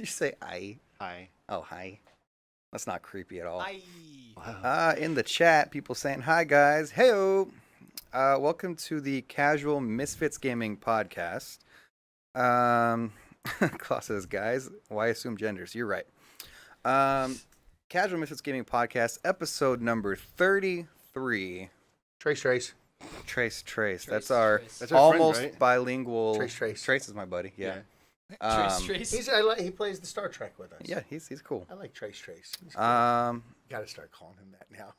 you say I? Hi. Oh, hi. That's not creepy at all. Hi. Wow. In the chat, people saying, hi, guys. Heyo. Welcome to the Casual Misfits Gaming Podcast. Klaus says, guys, why assume genders? You're right. Casual Misfits Gaming Podcast, episode number 33. Trace. Trace. That's our That's our almost friend, right? bilingual. Trace. Trace is my buddy. Yeah. Trace. He plays the Star Trek with us. Yeah, he's cool. I like Trace. He's cool. Um, Got to start calling him that now.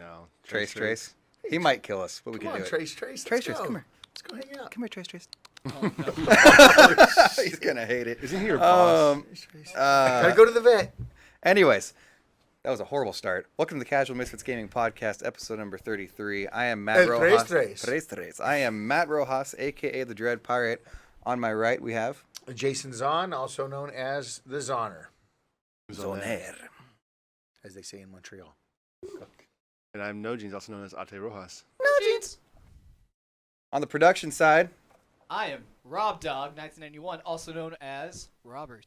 No. Trace. He might kill us, but we Come can on, do it. Trace. Trace, Let's come go. here. Let's go hang out. Come here, Trace. Oh, no. He's gonna hate it. Isn't he your boss? Trace. Gotta go to the vet. Anyways, that was a horrible start. Welcome to the Casual Misfits Gaming Podcast, episode number 33. I am Matt Rojas. Tres. I am Matt Rojas, aka the Dread Pirate. On my right, we have Jason Zahn, also known as the Zahner, Zoner. as they say in Montreal. And I'm No Jeans, also known as Ate Rojas. No jeans. On the production side, I am Rob Dog 1991, also known as Robert.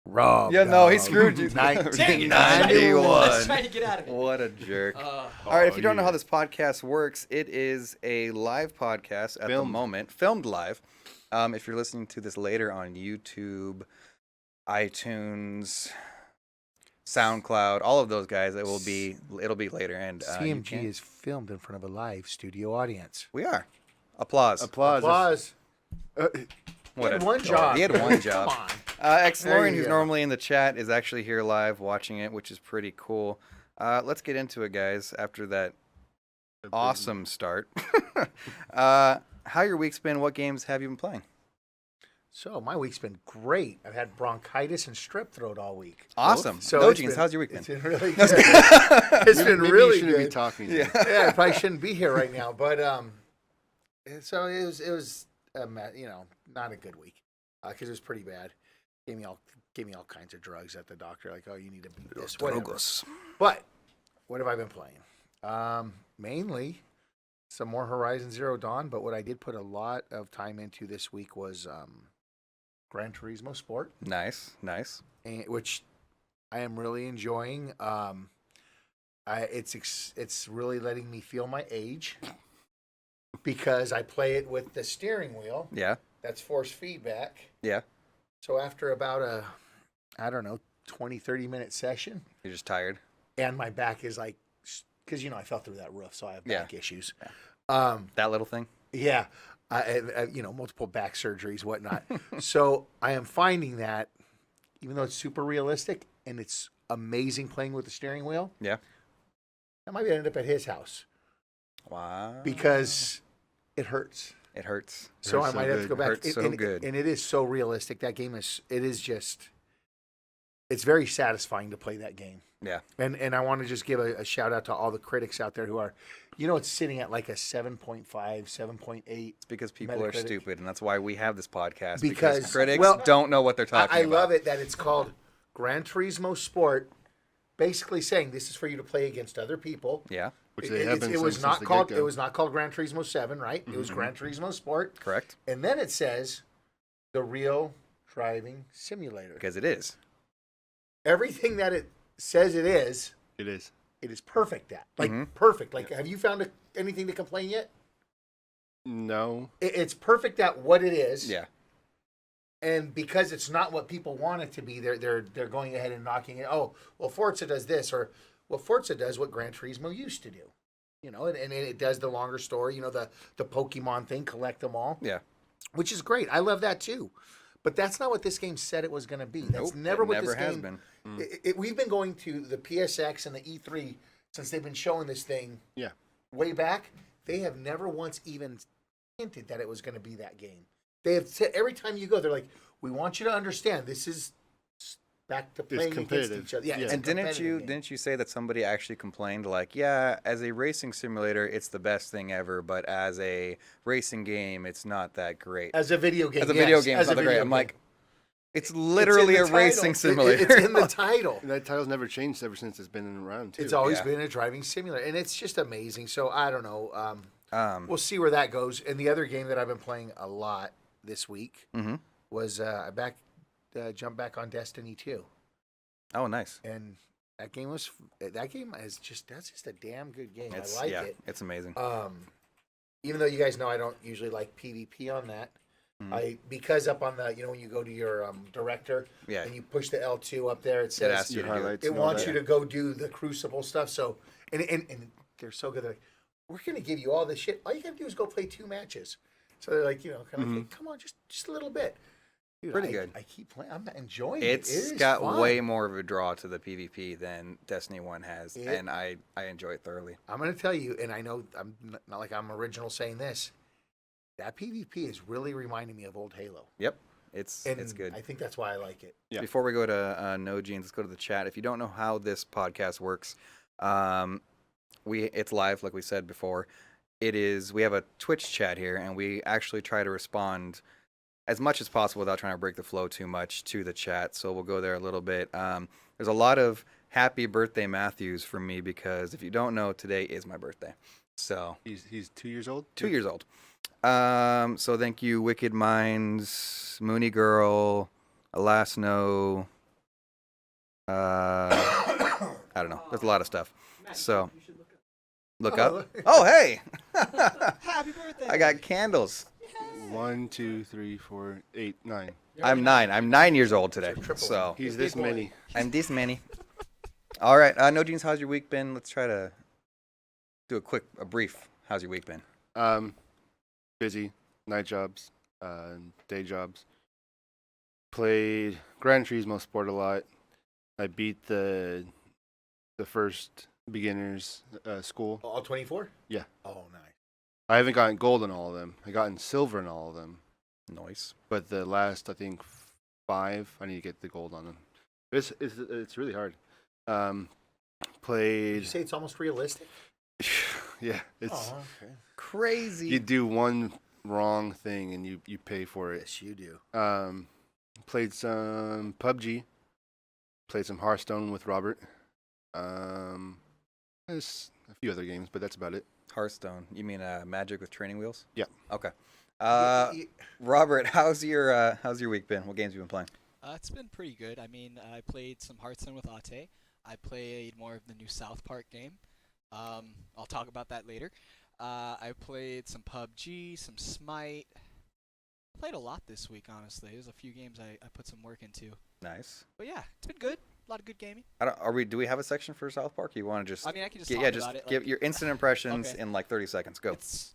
Rob. yeah, no, he screwed you. 1991. 91. Let's try to get out of it. What a jerk. Uh, All right, if you don't know yeah. how this podcast works, it is a live podcast at the moment, filmed live. If you're listening to this later on YouTube, iTunes, SoundCloud, all of those guys, it'll be later. And CMG is filmed in front of a live studio audience. we are. Applause. Applause. What He had a one dork. job. He had one job. Come on. X There Lauren, you who's go. normally in the chat, is actually here live watching it, which is pretty cool. Let's get into it, guys. After that awesome start, how your week's been? What games have you been playing? So my week's been great. I've had bronchitis and strep throat all week. Awesome. So No it's jeans. been- How's your week It's been? been really good. It's been Maybe really you shouldn't good. be talking. Yeah. Yeah, I probably shouldn't be here right now, but so it was not a good week because it was pretty bad. Gave me all kinds of drugs at the doctor, like, oh, you need to beat this, whatever. But what have I been playing? Mainly some more Horizon Zero Dawn, but what I did put a lot of time into this week was Gran Turismo Sport, Nice. which I am really enjoying. It's really letting me feel my age because I play it with the steering wheel. Yeah. That's force feedback. Yeah. So after about a, 20-30 minute session, You're just tired. and my back is like, because I fell through that roof, so I have back issues. That little thing. Yeah, multiple back surgeries, whatnot. So I am finding that even though it's super realistic and it's amazing playing with the steering wheel, Yeah. I might end up at his house Wow. because it hurts. It hurts. So I hurts so might have to good. go back. Hurts so good. And it is so realistic. That game it's very satisfying to play that game. Yeah. And I want to just give a shout out to all the critics out there who are, it's sitting at like a 7.5, 7.8. It's because people are Metacritic. stupid, and that's why we have this podcast. Because- critics well, don't know what they're talking I about. love it that it's called Gran Turismo Sport, basically saying this is for you to play against other people. Yeah. Which they have been It was since not the called. get-go. It was not called Gran Turismo 7, right? It was Gran Turismo Sport, Correct. and then it says the real driving simulator. Because it is. Everything that it says it is It is. perfect at. Like Mhm. perfect. Like, have you found anything to complain yet? No. It's perfect at what it is. Yeah. And because it's not what people want it to be, they're going ahead and knocking it. Oh, well, Forza does this, or well, Forza does what Gran Turismo used to do. And it does the longer story. The Pokemon thing, collect them all. Yeah. Which is great. I love that too. But that's not what this game said it was going to be. That's Nope, never it what never this has game. been. We've been going to the PSX and the E3 since they've been showing this thing. Yeah. Way back, they have never once even hinted that it was going to be that game. They have said every time you go, they're like, "We want you to understand this is back to playing against competitive. each other." Yeah, Yeah. it's a And didn't competitive game. you say that somebody actually complained, like, yeah, as a racing simulator, it's the best thing ever, but as a racing game, it's not that great. As a video game, As a video yes, game, as it's a not that great. video I'm game. like, it's literally in a the racing title. simulator. It's in the title. And that title's never changed ever since it's been around, too. It's always Yeah. been a driving simulator, and it's just amazing. So I don't know. Um, We'll see where that goes. And the other game that I've been playing a lot this week Mhm. was jumped back on Destiny 2. Oh, nice. And that game is just a damn good game. I like it. It's amazing. Even though you guys know I don't usually like PvP on that. Because up on the when you go to your director and you push the L2 up there, it says your highlights. It wants you to go do the Crucible stuff. So and they're so good. They're like, we're gonna give you all this shit. All you gotta do is go play 2 matches. So they're like, kind of like, hey, come on, just a little bit. Dude, Pretty good. I keep playing. I'm enjoying it. It's got way more of a draw to the PvP than Destiny 1 has, and I enjoy it thoroughly. I'm gonna tell you, and I know I'm not like I'm original saying this. That PvP is really reminding me of old Halo. Yep, it's good. I think that's why I like it. Yeah. Before we go to No Jeans, let's go to the chat. If you don't know how this podcast works, it's live, like we said before. We have a Twitch chat here, and we actually try to respond as much as possible without trying to break the flow too much to the chat. So we'll go there a little bit. There's a lot of happy birthday Matthews from me because if you don't know, today is my birthday. So he's 2 years old. 2 years old. So thank you, Wicked Minds, Mooney Girl, Elasno. I don't know. There's a lot of stuff. So look up. Oh, hey! Happy birthday! I got candles. 1, 2, 3, 4, 8, 9. I'm 9. I'm 9 years old today. So He's this many. I'm this many. All right. No Jeans, how's your week been? Let's try to do a brief. How's your week been? Busy. Night jobs. Day jobs. Played Gran Turismo Sport a lot. I beat the first beginners school. All 24? Yeah. Oh, nice. I haven't gotten gold in all of them. I gotten silver in all of them. Nice. But the last, I think, 5, I need to get the gold on them. It's really hard. Played. Did you say it's almost realistic? Yeah, it's crazy. You do one wrong thing and you pay for it. Yes, you do. Played some PubG. Played some Hearthstone with Robert. There's a few other games, but that's about it. Hearthstone. You mean Magic with training wheels? Yeah. Okay. Robert, how's your week been? What games have you been playing? It's been pretty good. I mean, I played some Hearthstone with Ate. I played more of the new South Park game. I'll talk about that later. I played some PubG, some Smite. Played a lot this week, honestly. There's a few games I put some work into. Nice. But yeah, it's been good. A lot of good gaming. Do we have a section for South Park? You want to just? I mean, I can just talk about it. Give your instant impressions in like 30 seconds. Go. It's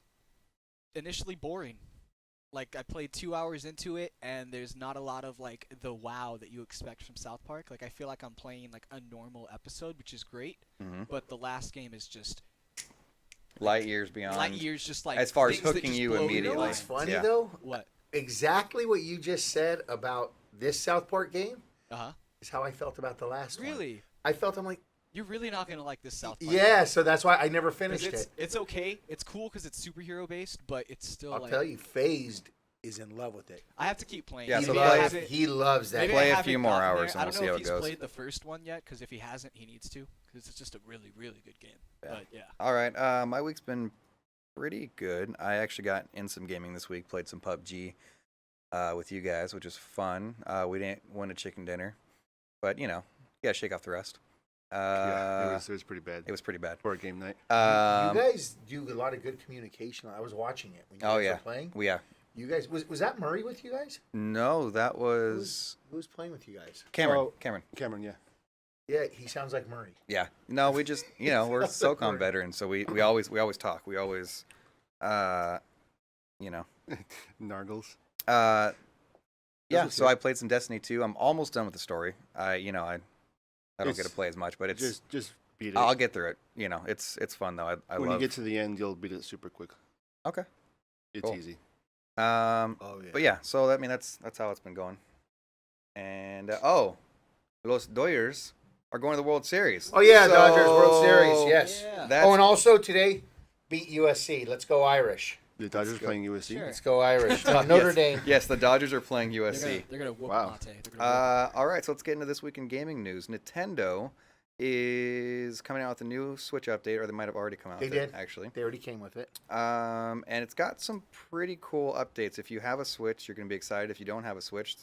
initially boring. Like, I played 2 hours into it, and there's not a lot of, like, the wow that you expect from South Park. Like, I feel like I'm playing, like, a normal episode, which is great. But the last game is just light years beyond. Light years, just like as far as hooking you immediately. You know what's funny though? What? Exactly what you just said about this South Park game. Uh-huh. Is how I felt about the last one. Really? I felt I'm like, you're really not gonna like this South Park. Yeah, so that's why I never finished it. It's okay. It's cool because it's superhero based, but it's still. I'll tell you, Phased is in love with it. I have to keep playing. Yeah, he so he loves that. Play a few more hours and I we'll don't see know how if it goes. he's played the first one yet, because if he hasn't, he needs to, because it's just a really, really good game. Yeah. But yeah. All right. My week's been pretty good. I actually got in some gaming this week. Played some PUBG with you guys, which was fun. We didn't win a chicken dinner, but you gotta shake off the rest. Yeah, it was pretty bad. It was pretty bad for a game night. You guys do a lot of good communication. I was watching it when you guys were playing. Yeah. You guys was that Murray with you guys? No, that was who was playing with you guys? Cameron. Oh, Cameron. Yeah. Yeah, he sounds like Murray. Yeah. No, we just we're SOCOM veterans, so we always talk. We always Nargles. Yeah, so I played some Destiny 2. I'm almost done with the story. I don't get to play as much, but it's just beat it. I'll get through it. It's fun though. When you get to the end, you'll beat it super quick. Okay. It's easy. But yeah, so that's how it's been going. And Los Dodgers are going to the World Series. Oh yeah, Dodgers World Series. Yes. Yeah. And also today beat USC. Let's go Irish. The Dodgers playing USC. Sure. Let's go Irish. Notre Dame. Yes, the Dodgers are playing USC. They're gonna whoop Wow. Mate. All right, so let's get into this week in gaming news. Nintendo is coming out with a new Switch update, or they might have already come out with it, actually. They already came with it. And it's got some pretty cool updates. If you have a Switch, you're going to be excited. If you don't have a Switch,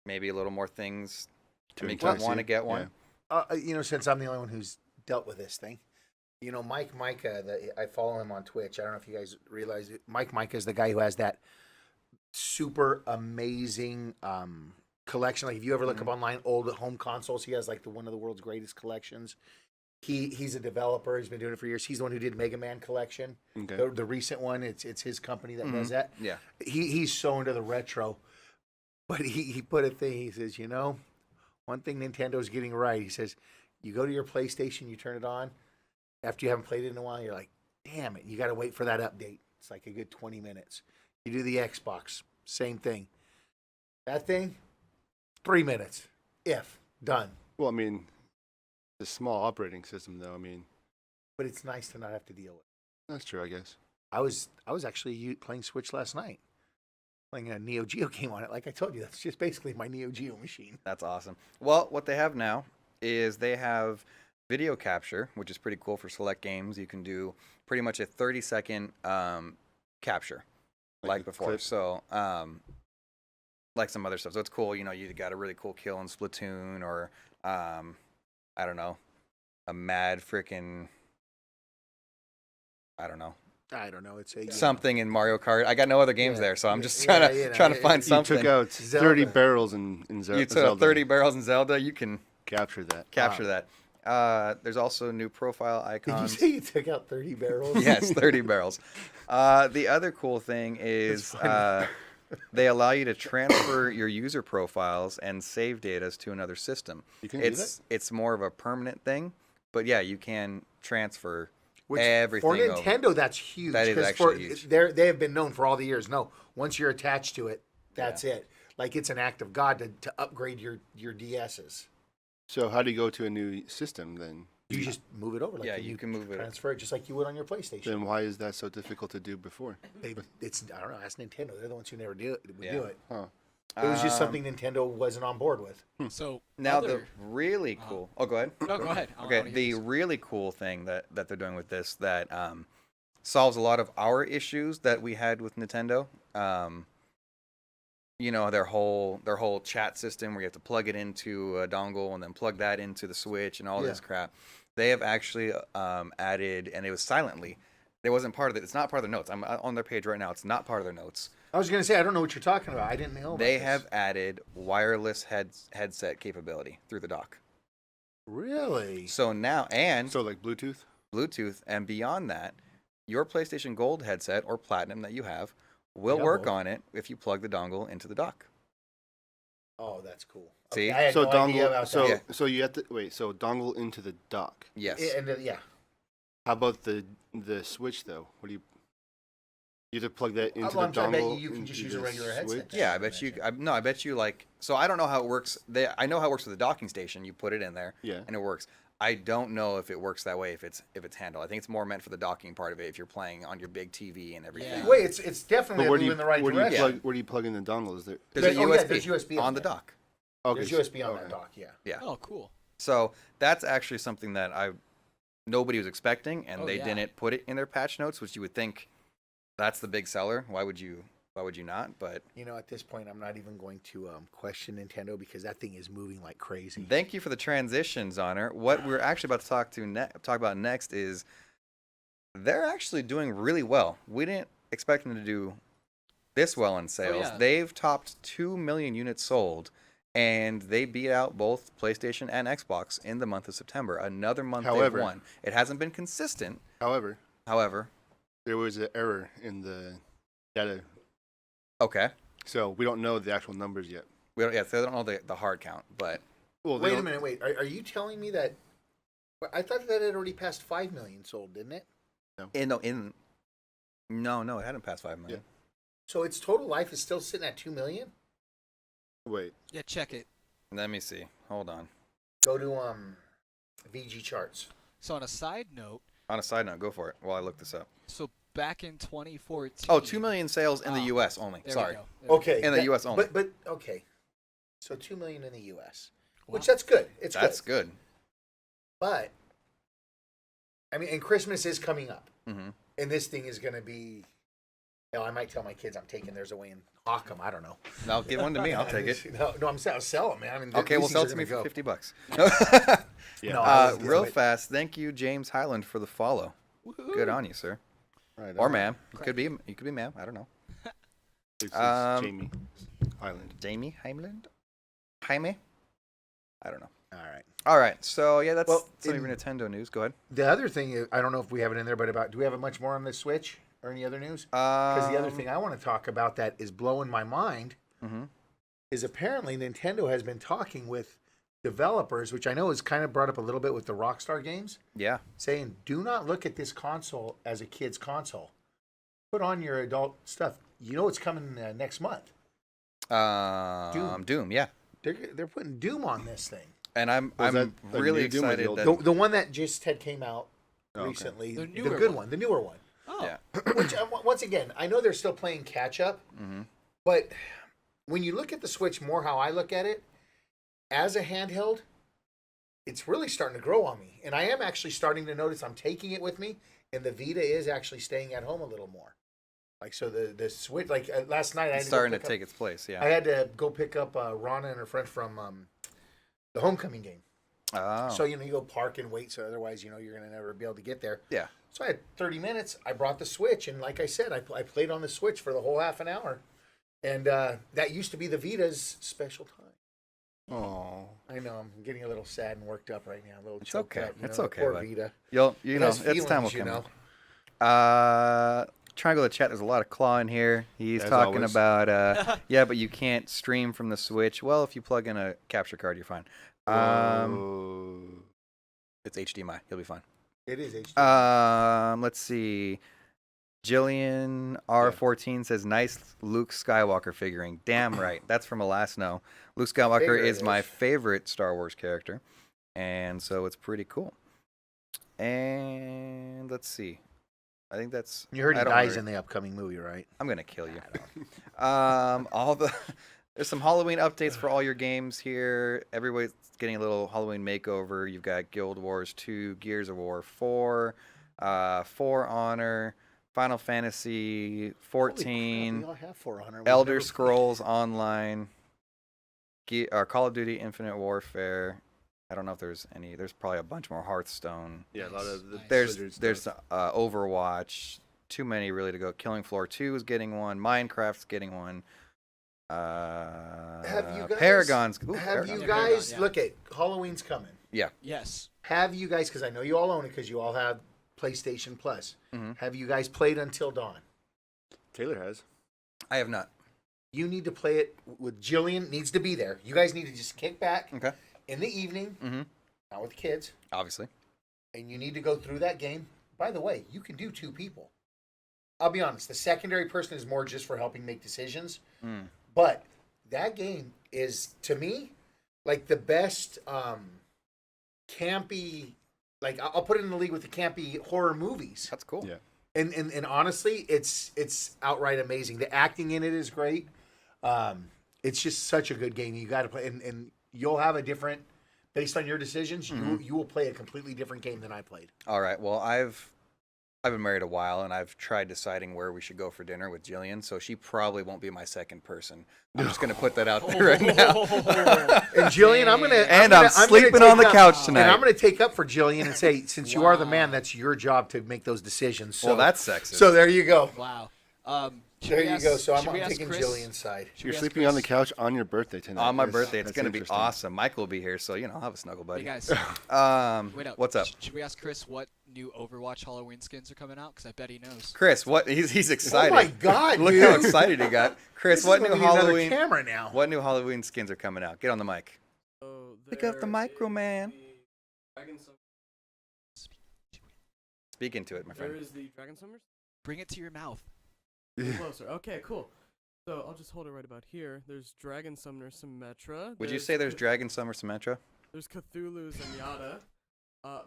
maybe a little more things to make entice you want to you, get one. Since I'm the only one who's dealt with this thing, Mike Micah, I follow him on Twitch. I don't know if you guys realize it. Mike Micah is the guy who has that super amazing collection. Like if you ever look up online old home consoles, he has like one of the world's greatest collections. He's a developer. He's been doing it for years. He's the one who did Mega Man Collection. Okay. The recent one. It's his company that does that. Yeah. He's so into the retro. But he put a thing. He says, one thing Nintendo's getting right. He says, you go to your PlayStation, you turn it on. After you haven't played it in a while, you're like, damn it, you got to wait for that update. It's like a good 20 minutes. You do the Xbox, same thing. That thing, 3 minutes. Done. Well, I mean, the small operating system, though. I mean, But it's nice to not have to deal with it. that's true, I guess. I was actually playing Switch last night. Playing a Neo Geo game on it. Like I told you, that's just basically my Neo Geo machine. That's awesome. Well, what they have now is they have video capture, which is pretty cool for select games. You can do pretty much a 30-second capture like a before. clip? So, like some other stuff. So it's cool. You got a really cool kill in Splatoon or, I don't know, a mad freaking, I don't know. It's a Something in Mario Kart. I got no other games Yeah, there, so I'm yeah, just yeah, trying to find You something. took out Zelda. 30 barrels in You Zelda. took 30 barrels in Zelda. You can Capture that. capture that. There's also new profile Did you icons. say you took out 30 barrels? Yes, 30 barrels. The other cool thing is they allow you to transfer your user profiles and save data to another system. You can do that? It's more of a permanent thing, but yeah, you can transfer Which, everything for over. Nintendo, that's huge. That is 'cause actually huge. They have been known for all the years. No, once you're attached to it, that's it. Like it's an act of God to upgrade your DSs. So how do you go to a new system then? You just move it over. Like Yeah, you can move it. transfer it just like you would on your PlayStation. Then why is that so difficult to do before? I don't know. Ask Nintendo. They're the ones who never do it. Yeah. Do it. Huh. It was just something Nintendo wasn't on board with. So Now the really cool. Oh, go ahead. No, go ahead. I Okay, wanna hear the this. really cool thing that they're doing with this that solves a lot of our issues that we had with Nintendo. Their whole chat system where you have to plug it into a dongle and then plug that into the Switch and all this crap. They have actually added, and it was silently. It wasn't part of it. It's not part of their notes. I'm on their page right now. It's not part of their notes. I was going to say, I don't know what you're talking about. I didn't know. They about have added wireless headset capability through the dock. this. Really. So now, and So like Bluetooth? Bluetooth, and beyond that, your PlayStation Gold headset or Platinum that you have will Yeah, work both. on it if you plug the dongle into the dock. Oh, that's cool. See? Okay, I had So no idea dongle. about So that. so you have to wait. So dongle into the dock. Yes. Yeah. How about the Switch though? What do you? You have to plug that into Well, the I bet dongle. you can into just use a the regular headset Switch? then. Yeah, I bet you. I bet you like. So I don't know how it works. I know how it works with the docking station. You put it in there, Yeah. and it works. I don't know if it works that way if it's handled. I think it's more meant for the docking part of it if you're playing on your big TV and everything. Yeah. Wait, it's definitely But a where do move you in the right where do you direction. plug where do you plug in the dongle? Is there? There's a Oh, yeah, USB, there's USB on on the there. dock. Okay. There's USB on okay. that dock, yeah. Yeah. Oh, cool. So that's actually something that nobody was expecting, and Oh, they yeah. didn't put it in their patch notes, which you would think that's the big seller. Why would you not? But At this point, I'm not even going to question Nintendo because that thing is moving like crazy. thank you for the transitions, Honor. What we're actually about to talk about next is they're actually doing really well. We didn't expect them to do this well in sales. yeah. They've topped 2 million units sold, and they beat out both PlayStation and Xbox in the month of September. Another month However- they've won. It hasn't been consistent, However, however. there was an error in the data, Okay. so we don't know the actual numbers yet. We don't, so they don't know the hard count, but Well, they Wait a don't- minute, wait. Are you telling me that? I thought that it already passed 5 million sold, didn't it? no, it hadn't passed 5 million. So its total life is still sitting at 2 million? Wait. Yeah, check it. Let me see. Hold on. Go to VG charts. So on a side note, On a side note, go for it while I look this up. so back in 2014. Oh, 2 million sales in the Oh, U.S. only. there Sorry. we go. There we Okay. In the US only. But okay. So 2 million in the US. Wow. Which that's good. It's That's good. good. But I mean, and Christmas is coming up. Mm-hmm. And this thing is going to be Hell, I might tell my kids I'm taking theirs away and hawk them. I don't know. No, give one to me. I'll take it. No, I'll sell them, man. I mean, Okay, well, these sell it things to are me for gonna $50. Yeah. No, I was Real good. fast, thank you, James Highland, for the follow. Good on you, sir. Right, Or ma'am. You could be ma'am. I don't know. It's Jamie Island. Jamie Heimland? Jaime? I don't know. All right. So yeah, that's Well, some of your Nintendo news. Go ahead. The other thing, I don't know if we have it in there, but do we have much more on the Switch or any other news? Because the other thing I want to talk about that is blowing my mind is apparently Nintendo has been talking with developers, which I know is kind of brought up a little bit with the Rockstar games, Yeah. saying, do not look at this console as a kid's console. Put on your adult stuff. You know it's coming next month. Doom. Yeah. They're putting Doom on this thing. And I'm Was that the really new Doom or the excited old that The one that just came out Oh, okay. recently, The the newer good one. one, the newer one. Oh. yeah. Which once again, I know they're still playing catch up, but when you look at the Switch more, how I look at it as a handheld, it's really starting to grow on me, and I am actually starting to notice I'm taking it with me, and the Vita is actually staying at home a little more. Like so, the Switch. Like last night, I had It's to go starting to pick up- take its place. Yeah. I had to go pick up Rana and her friend from the homecoming game. Oh. So you go park and wait. So otherwise, you're gonna never be able to get there. Yeah. So I had 30 minutes. I brought the Switch, and like I said, I played on the Switch for the whole half an hour, and that used to be the Vita's special time. Oh. I know I'm getting a little sad and worked up right now. A little It's choked okay. up. It's the okay, Poor bud. Vita. You know, its time will come. Triangle of chat. There's a lot of Claw in here. He's As talking always. about yeah, but you can't stream from the Switch. Well, if you plug in a capture card, you're fine. It's HDMI. You'll be fine. It is HD. Let's see. Jillian R14 says, "Nice Luke Skywalker figuring." Damn right. That's from Alas No. Luke Skywalker Figure is it my is. favorite Star Wars character, and so it's pretty cool. And let's see. I think that's. You heard I he don't dies worry. in the upcoming movie, right? I'm gonna kill you. There's some Halloween updates for all your games here. Everybody's getting a little Halloween makeover. You've got Guild Wars 2, Gears of War 4, For Honor, Final Fantasy 14, we all have For Honor. We've Elder never Scrolls Online, Call of Duty Infinite Warfare. I don't know if there's any. There's probably a bunch more. Hearthstone. Yeah, a lot of the Nice. Blizzard There's stuff. Overwatch. Too many really to go. Killing Floor 2 is getting one. Minecraft's getting one. Have you guys? Paragon's. Ooh, Have Paragon's you Yeah, guys Paragon, yeah. look at Halloween's coming? Yes. Have you guys? Because I know you all own it because you all have PlayStation Plus. Mhm. Have you guys played Until Dawn? Taylor has. I have not. You need to play it with Jillian. Needs to be there. You guys need to just kick back Okay. in the evening, Mhm. not with the kids, Obviously. and you need to go through that game. By the way, you can do 2 people. I'll be honest. The secondary person is more just for helping make decisions, but that game is, to me, like the best campy. Like I'll put it in the league with the campy horror movies. That's cool. Yeah. And honestly, it's outright amazing. The acting in it is great. It's just such a good game. You got to play, and you'll have a different, based on your decisions. You will play a completely different game than I played. All right. Well, I've been married a while, and I've tried deciding where we should go for dinner with Jillian, so she probably won't be my second person. I'm just gonna put that out there right now. And Jillian, I'm sleeping on the couch And tonight. I'm going to take up for Jillian and say, since you are the man, that's your job to make those decisions. So, Well, that's sexist. so there you go. Wow. There you go. So I'm should we ask taking Chris? Jillian's side. Should You're we ask sleeping on the Chris? couch on your birthday tonight. On my Chris. birthday, it's That's gonna be interesting. awesome. Mike will be here, so I'll have a snuggle buddy. Hey guys, wait up. What's up, Should we ask Chris what new Overwatch Halloween skins are coming out? Because I bet he knows. Chris? What? He's excited. Oh my God, Look dude. how excited he got. Chris, This what is new gonna be another Halloween? camera now? What new Halloween skins are coming out? Get on the mic. So Pick up the there micro, is man. the Dragon Summer. Speak into it, my There friend. is the Dragon Summers. Bring it to your mouth. Closer. Okay, cool. So I'll just hold it right about here. There's Dragon Summoner Symmetra. Would you say there's Dragon Summer Symmetra? There's Cthulhu Zenyatta,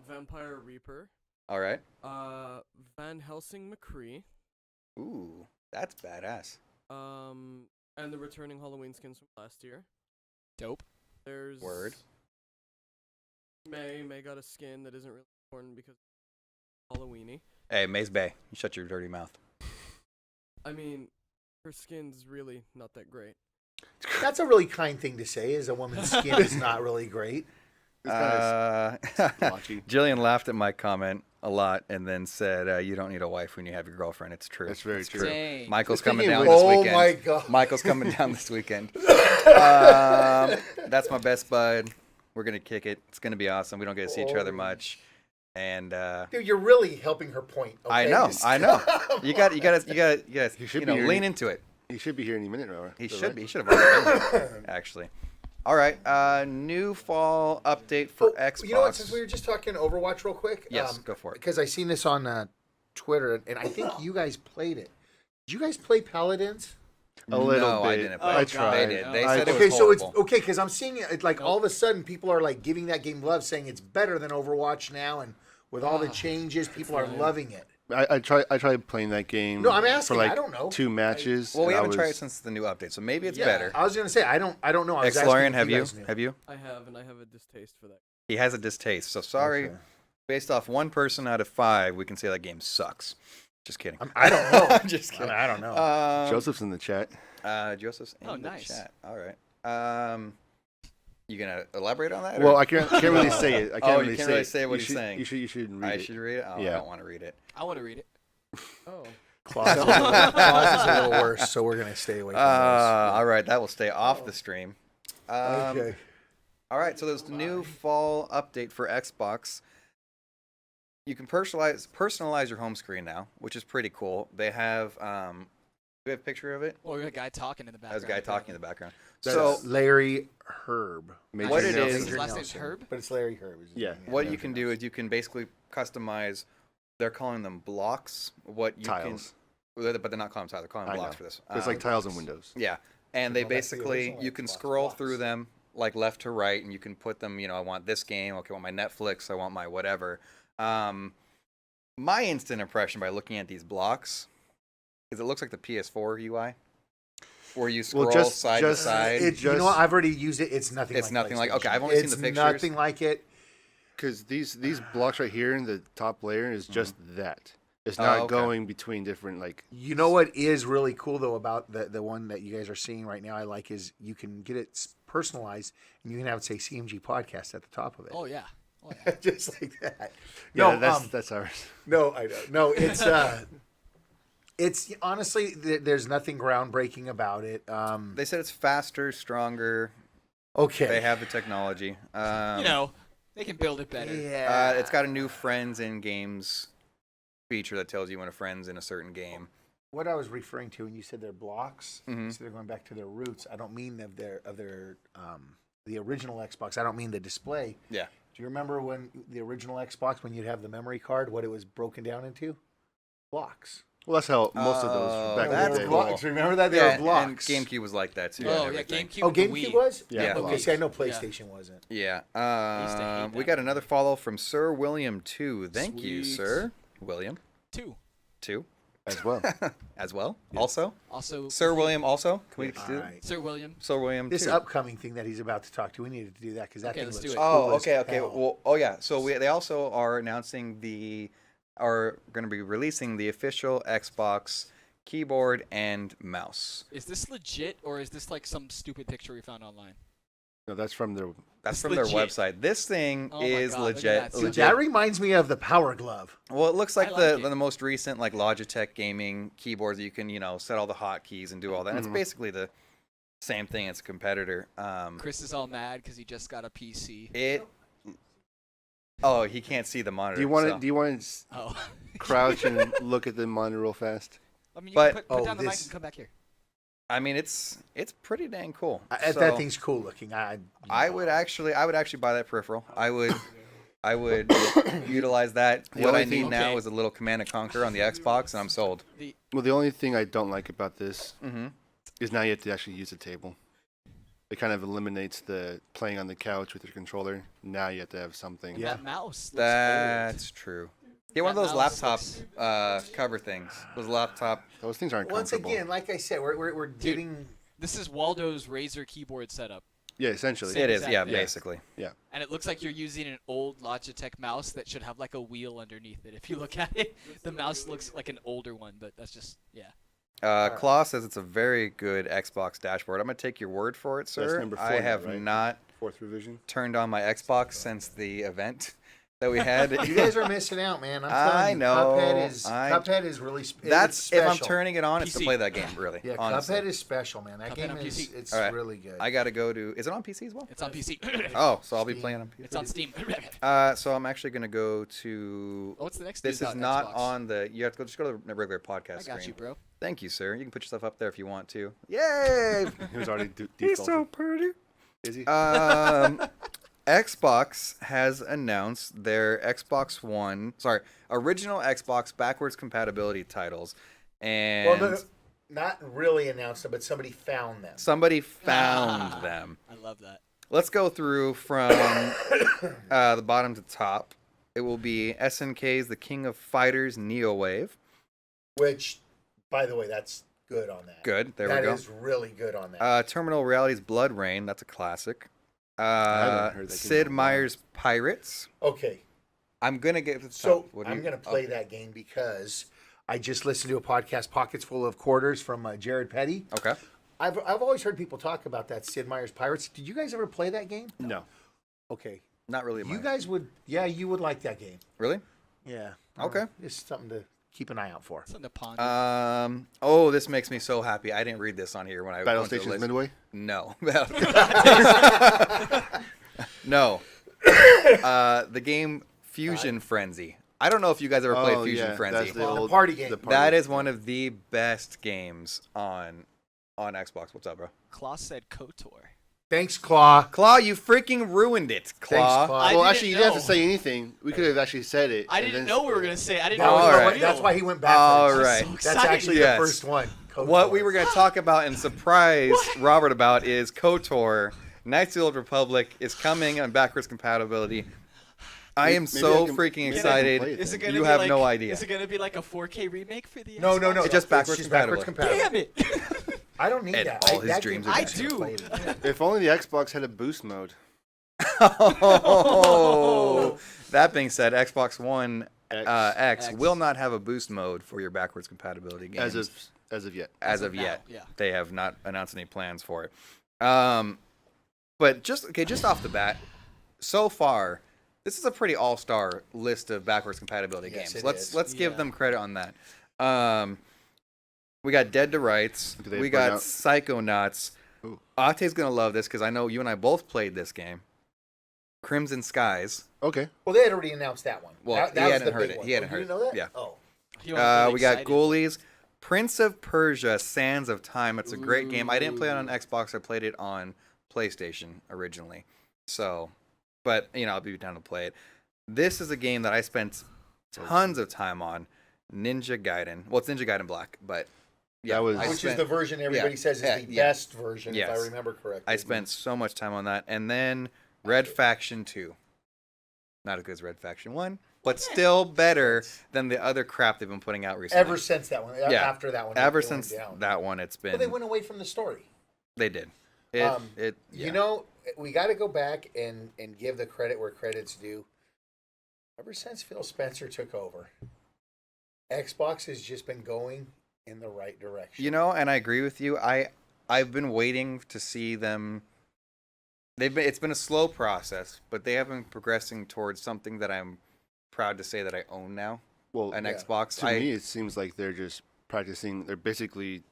Vampire Reaper, All right. Van Helsing McCree, Ooh, that's badass. and the returning Halloween skins from last year. Dope. There's Word. May got a skin that isn't really important because it's Halloweeny. Hey, Maze Bay, you shut your dirty mouth. I mean, her skin's really not that great. That's a really kind thing to say. Is a woman's skin is not really great. Jillian laughed at my comment a lot and then said, "You don't need a wife when you have your girlfriend." It's true. That's very true. Dang. Michael's Speaking coming down of this which- weekend. Oh my God. Michael's coming down this weekend. That's my best bud. We're gonna kick it. It's gonna be awesome. We don't get to see each other much, and Dude, you're really helping her point. Okay? I know. You got, He should you be know, here. lean into it. He should be here any minute, Robert. He should be. He should have already been here, actually. All right. New fall update for Xbox. You know what? Since we were just talking Overwatch real quick. Yes, go for it. Because I seen this on Twitter, and I think you guys played it. Did you guys play Paladins? A little no, bit. I didn't. I They tried. did. They I said it Okay, was so it's horrible. okay because I'm seeing it like all of a sudden people are like giving that game love, saying it's better than Overwatch now, and with all the changes, people are loving it. I tried playing that game. No, I'm asking, for like I don't know. 2 matches. Well, we and haven't tried it was- since the new update, so maybe it's Yeah, better. I was gonna say I don't know. I was Xlorian, asking have if you? guys knew. Have you? I have, and I have a distaste for that. He has a distaste. So sorry. Okay. Based off one person out of 5, we can say that game sucks. Just kidding. I don't know. I'm just kidding. I don't know. Joseph's in the chat. Joseph's in Oh, the nice. chat. All right. You gonna elaborate on that? Well, or- I can't really say it. I can't Oh, really you can't say really it. say what You he's should- saying. You should read I it. should read it. Oh, I Yeah. don't want to read it. I want to read it. Oh. Claus is a little worse, so we're gonna stay away from All right, that will stay off the stream. those. Okay. All right, so there's the new fall update for Xbox. You can personalize your home screen now, which is pretty cool. They have do we have a picture of it? Or we have a guy talking in the background. There's a guy talking in the background. That's- So Larry Herb. Major What it Nelson. is- His last name's Herb? But it's Larry Herb. is his Yeah. name, what you can do is you can basically customize. They're calling them blocks. What you Tiles. can, but they're not calling them tiles. They're calling them I blocks know. for this. It's like tiles and windows. Yeah, and they Well, that's the basically original you can Xbox scroll blocks. through them like left to right, and you can put them. You know, I want this game. Okay, I want my Netflix. I want my whatever. My instant impression by looking at these blocks is it looks like the PS4 UI, where you scroll side to side. You know what? I've already used it. It's nothing. It's like nothing like- PlayStation. okay, I've only seen the It's pictures. Nothing like it. Because these blocks right here in the top layer is just that. It's Oh, not okay. going between different like. You know what is really cool though about the one that you guys are seeing right now? I like is you can get it personalized and you can have it say CMG podcast at the top of it. Oh, yeah. Oh, yeah. Just like that. Yeah, No, that's ours. no, I don't. No, it's honestly there's nothing groundbreaking about it. They said it's faster, stronger. Okay. They have the technology. You know, they can build it better. Yeah. It's got a new friends in games feature that tells you when a friend's in a certain game. What I was referring to when you said they're blocks, Mhm. so they're going back to their roots. I don't mean of their the original Xbox. I don't mean the display. Yeah. Do you remember when the original Xbox, when you'd have the memory card, what it was broken down into? Blocks. Well, that's how most of those Oh, were back that's in the They day. were cool. blocks. Remember that? They Yeah, were blocks. and GameCube was like that too. Oh, and yeah, everything. GameCube. Oh, with the GameCube Wii. was? Yeah. Okay, see, I know Yeah. PlayStation wasn't. Yeah. used to hate We that. got another follow from Sir William 2. Thank you, Sweet. Sir William 2. 2 as well. as well. Also, Also, Sir William. Also, can we All do right. Sir William. Sir William This 2? upcoming thing that he's about to talk to, we needed to do that because that Okay, thing let's looks do it. Oh, cool as okay. hell. Well, oh yeah. So they also are announcing are going to be releasing the official Xbox keyboard and mouse. Is this legit, or is this like some stupid picture we found online? No, that's from their. That's It's from their legit. website. This thing Oh my is God, look at legit. that. See, legit. that reminds me of the Power Glove. Well, it looks like, I like the it. most recent like Logitech gaming keyboards that you can set all the hotkeys and do all that. And It's Mhm. basically the same thing as a competitor. Chris is all mad because he just got a PC. Oh, he can't see the monitor. Do you want so- to? Do you want to Oh. crouch and look at the monitor real fast? I mean, you But- can put down the mic this- and come back here. I mean, it's pretty dang cool. That So, thing's cool looking. I would actually buy that peripheral. I would utilize that. The What only I need thing- now Okay. is a little Command and Conquer on the Xbox, and I'm sold. Well, the only thing I don't like about this Mm-hmm. is now you have to actually use a table. It kind of eliminates the playing on the couch with your controller. Now you have to have something. Yeah. That mouse looks That's true. Get one of That those mouse laptop cover things. Those laptop. Those things aren't Once comfortable. again, like I said, we're getting. old. This is Waldo's Razer keyboard setup. Yeah, essentially. It is, exactly. yeah, Yeah. basically. And it looks like you're using an old Logitech mouse that should have like a wheel underneath it. If you look at it, the mouse looks like an older one, but that's just, yeah. Claw says it's a very good Xbox dashboard. I'm going to take your word for it, sir. That's number 4 I now, have right? not 4th revision. turned on my Xbox since the event that we had. You guys are missing out, man. I'm telling I you, know. Cuphead is really That's it's if I'm special. turning it on, it's to PC. play that game, really. Yeah, honestly. Cuphead is special, man. That Cuphead game on is PC. it's All right. really good. I got to go to. Is it on PC as well? It's on PC. Oh, so I'll be Steam. playing on PC. It's on Steam. So I'm actually going to go to. What's the next? This news is on not Xbox? on the. You have to just go to the regular podcast I got screen. you, bro. Thank you, sir. You can put yourself up there if you want to. Yay! He was already He's so defaulted. pretty. Is he? Xbox has announced their original Xbox backwards compatibility titles, and well, no, not really announced them, but somebody found them. somebody found them. I love that. Let's go through from the bottom to top. It will be SNK's The King of Fighters NeoWave. Which, by the way, that's good on that. Good. There we That go. is really good on that. Terminal Reality's Blood Rain. That's a classic. haven't heard that game Sid in a while. Meier's Pirates. Okay, I'm gonna get. so what do I'm you- going to play that game because I just listened to a podcast, Pockets Full of Quarters, from Jared Petty. Okay. I've always heard people talk about that Sid Meier's Pirates. Did you guys ever play that game? No. Okay. Not really. You mine. guys would, you would like that game. Really? Yeah. Okay. It's something to keep an eye out for. Something to ponder. Oh, this makes me so happy. I didn't read this on here when I Battle went to the Stations list. Midway? No. No. The game Fusion Frenzy. I don't know if you guys ever played Fusion yeah, Frenzy. That's the The old party game. That is one of the best games on Xbox. What's up, bro? Klaus said KOTOR. Thanks, Claw. Claw, you freaking ruined it, Claw. Claw. I Well, didn't actually, you didn't have to know. say anything. We could have actually said it. I and didn't then- know we were gonna say. I didn't That know was it All was right. real. That's why he went All backwards. right. So That's excited. actually Yes. the first one. What we KOTOR. were going to talk about and surprise Robert about is KOTOR. Knights of the Old Republic is coming on backwards compatibility. I am Maybe so I can- freaking maybe I can excited. play it Is it then. gonna You be have like, no idea. Is it gonna be like a 4K remake for the No, Xbox? no, no. It's just backwards just compatible. Damn it! I don't need And that. all his that dreams game are I dashed. should've I played it. If only the Xbox had a boost mode. Oh. That being said, Xbox One X. X X. will not have a boost mode for your backwards compatibility games. As of yet. As of now, yet. yeah. They have not announced any plans for it. But just off the bat, so far, this is a pretty all-star list of backwards compatibility Yes, games. it is. Let's give Yeah. them credit on that. We got Dead to Rights. Do they We bring got out- Psychonauts. Ooh. Ate's gonna love this because I know you and I both played this game. Crimson Skies. Okay. Well, they had already announced that one. Well, that he was hadn't the heard big it. one. He hadn't You heard didn't know that? it. Yeah. Oh. You were really We got excited. Ghoulies. Prince of Persia: Sands of Time. It's a great game. I didn't play it on Ooh. Xbox. I played it on PlayStation originally. So, but I'll be down to play it. This is a game that I spent tons of time on. Ninja Gaiden. Well, it's Ninja Gaiden Black, but yeah, That was- I Which spent, is the version everybody says is the yeah. best version, Yes. if I remember correctly. I spent so much time on that, and then Red Faction 2. Not as good as Red Faction 1, but still better than the other crap they've been putting out recently. Ever since that one. Yeah. After that one. Ever it went since down. that one, it's been. Well, they went away from the story. They did. Yeah. We got to go back and give the credit where credit's due. Ever since Phil Spencer took over, Xbox has just been going in the right direction. And I agree with you. I've been waiting to see them. It's been a slow process, but they have been progressing towards something that I'm proud to say that I own now. Well, An Yeah. Xbox. to me, it seems like they're just practicing. They're basically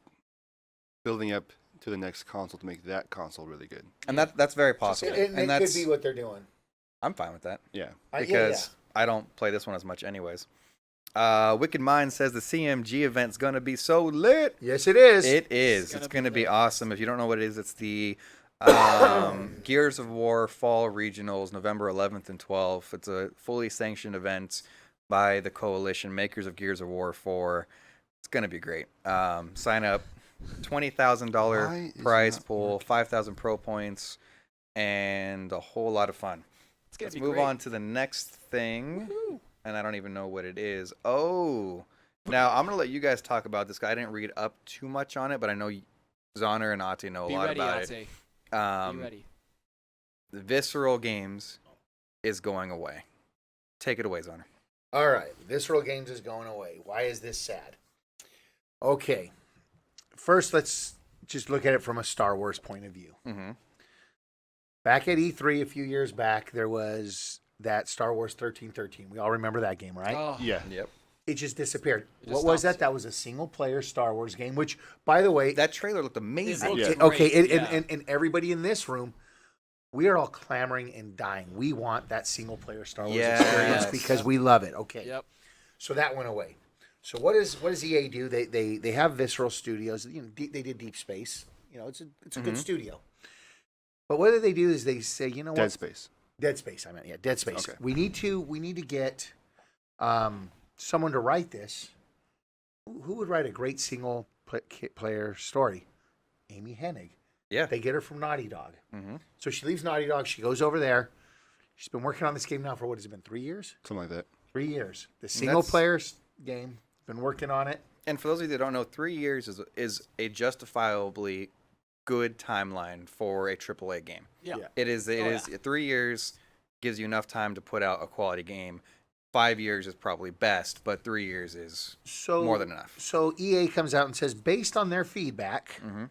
building up to the next console to make that console really good. and that's very possible. and it that's could be what they're doing. I'm fine with that Yeah. because I don't play this one as much, anyways. Wicked Mind says the CMG event's gonna be so lit. Yes, it is. It is. gonna It's be going to be lit. awesome. If you don't know what it is, it's the Gears of War Fall Regionals, November 11th and 12th. It's a fully sanctioned event by the Coalition, makers of Gears of War 4. It's going to be great. Sign up, $20,000 Why is prize not pool, working? 5,000 pro points, and a whole lot of fun. It's gonna Let's be move great. on to the next thing. And I don't even know what it is. Oh, now I'm going to let you guys talk about this. I didn't read up too much on it, but I know Zoner and Ate know a Be lot ready, about Ate. it. Be ready. The Visceral Games is going away. Take it away, Zoner. All right. Visceral Games is going away. Why is this sad? Okay. first, let's just look at it from a Star Wars point of view. Mm-hmm. Back at E3 a few years back, there was that Star Wars 1313. We all remember that game, right? Oh, Yeah. Yep. It just disappeared. It just What was stopped. that? That was a single-player Star Wars game, which, by the way, That trailer looked amazing. It looked Yeah. okay, great, and everybody in this room, we are all clamoring and dying. We want that single-player Star Wars Yes. experience because we love it. Okay, Yep. so that went away. So what does EA do? They have Visceral Studios. You know, they did Deep Space. You know, it's a good studio. But what they do is they say, you know what? Dead Space. Dead Space. I meant Dead Space. Okay. We need to get someone to write this. Who would write a great single player story? Amy Hennig. Yeah. They get her from Naughty Dog. Mm-hmm. So she leaves Naughty Dog. She goes over there. She's been working on this game now for what has it been? 3 years? Something like that. 3 years. The single player game. Been working on it. And for those of you that don't know, 3 years is a justifiably good timeline for a AAA game. Yeah. Yeah. It is. It is 3 years gives you enough time to put out a quality game. 5 years is probably best, but 3 years is more than enough. So EA comes out and says, based on their feedback, Mm-hmm.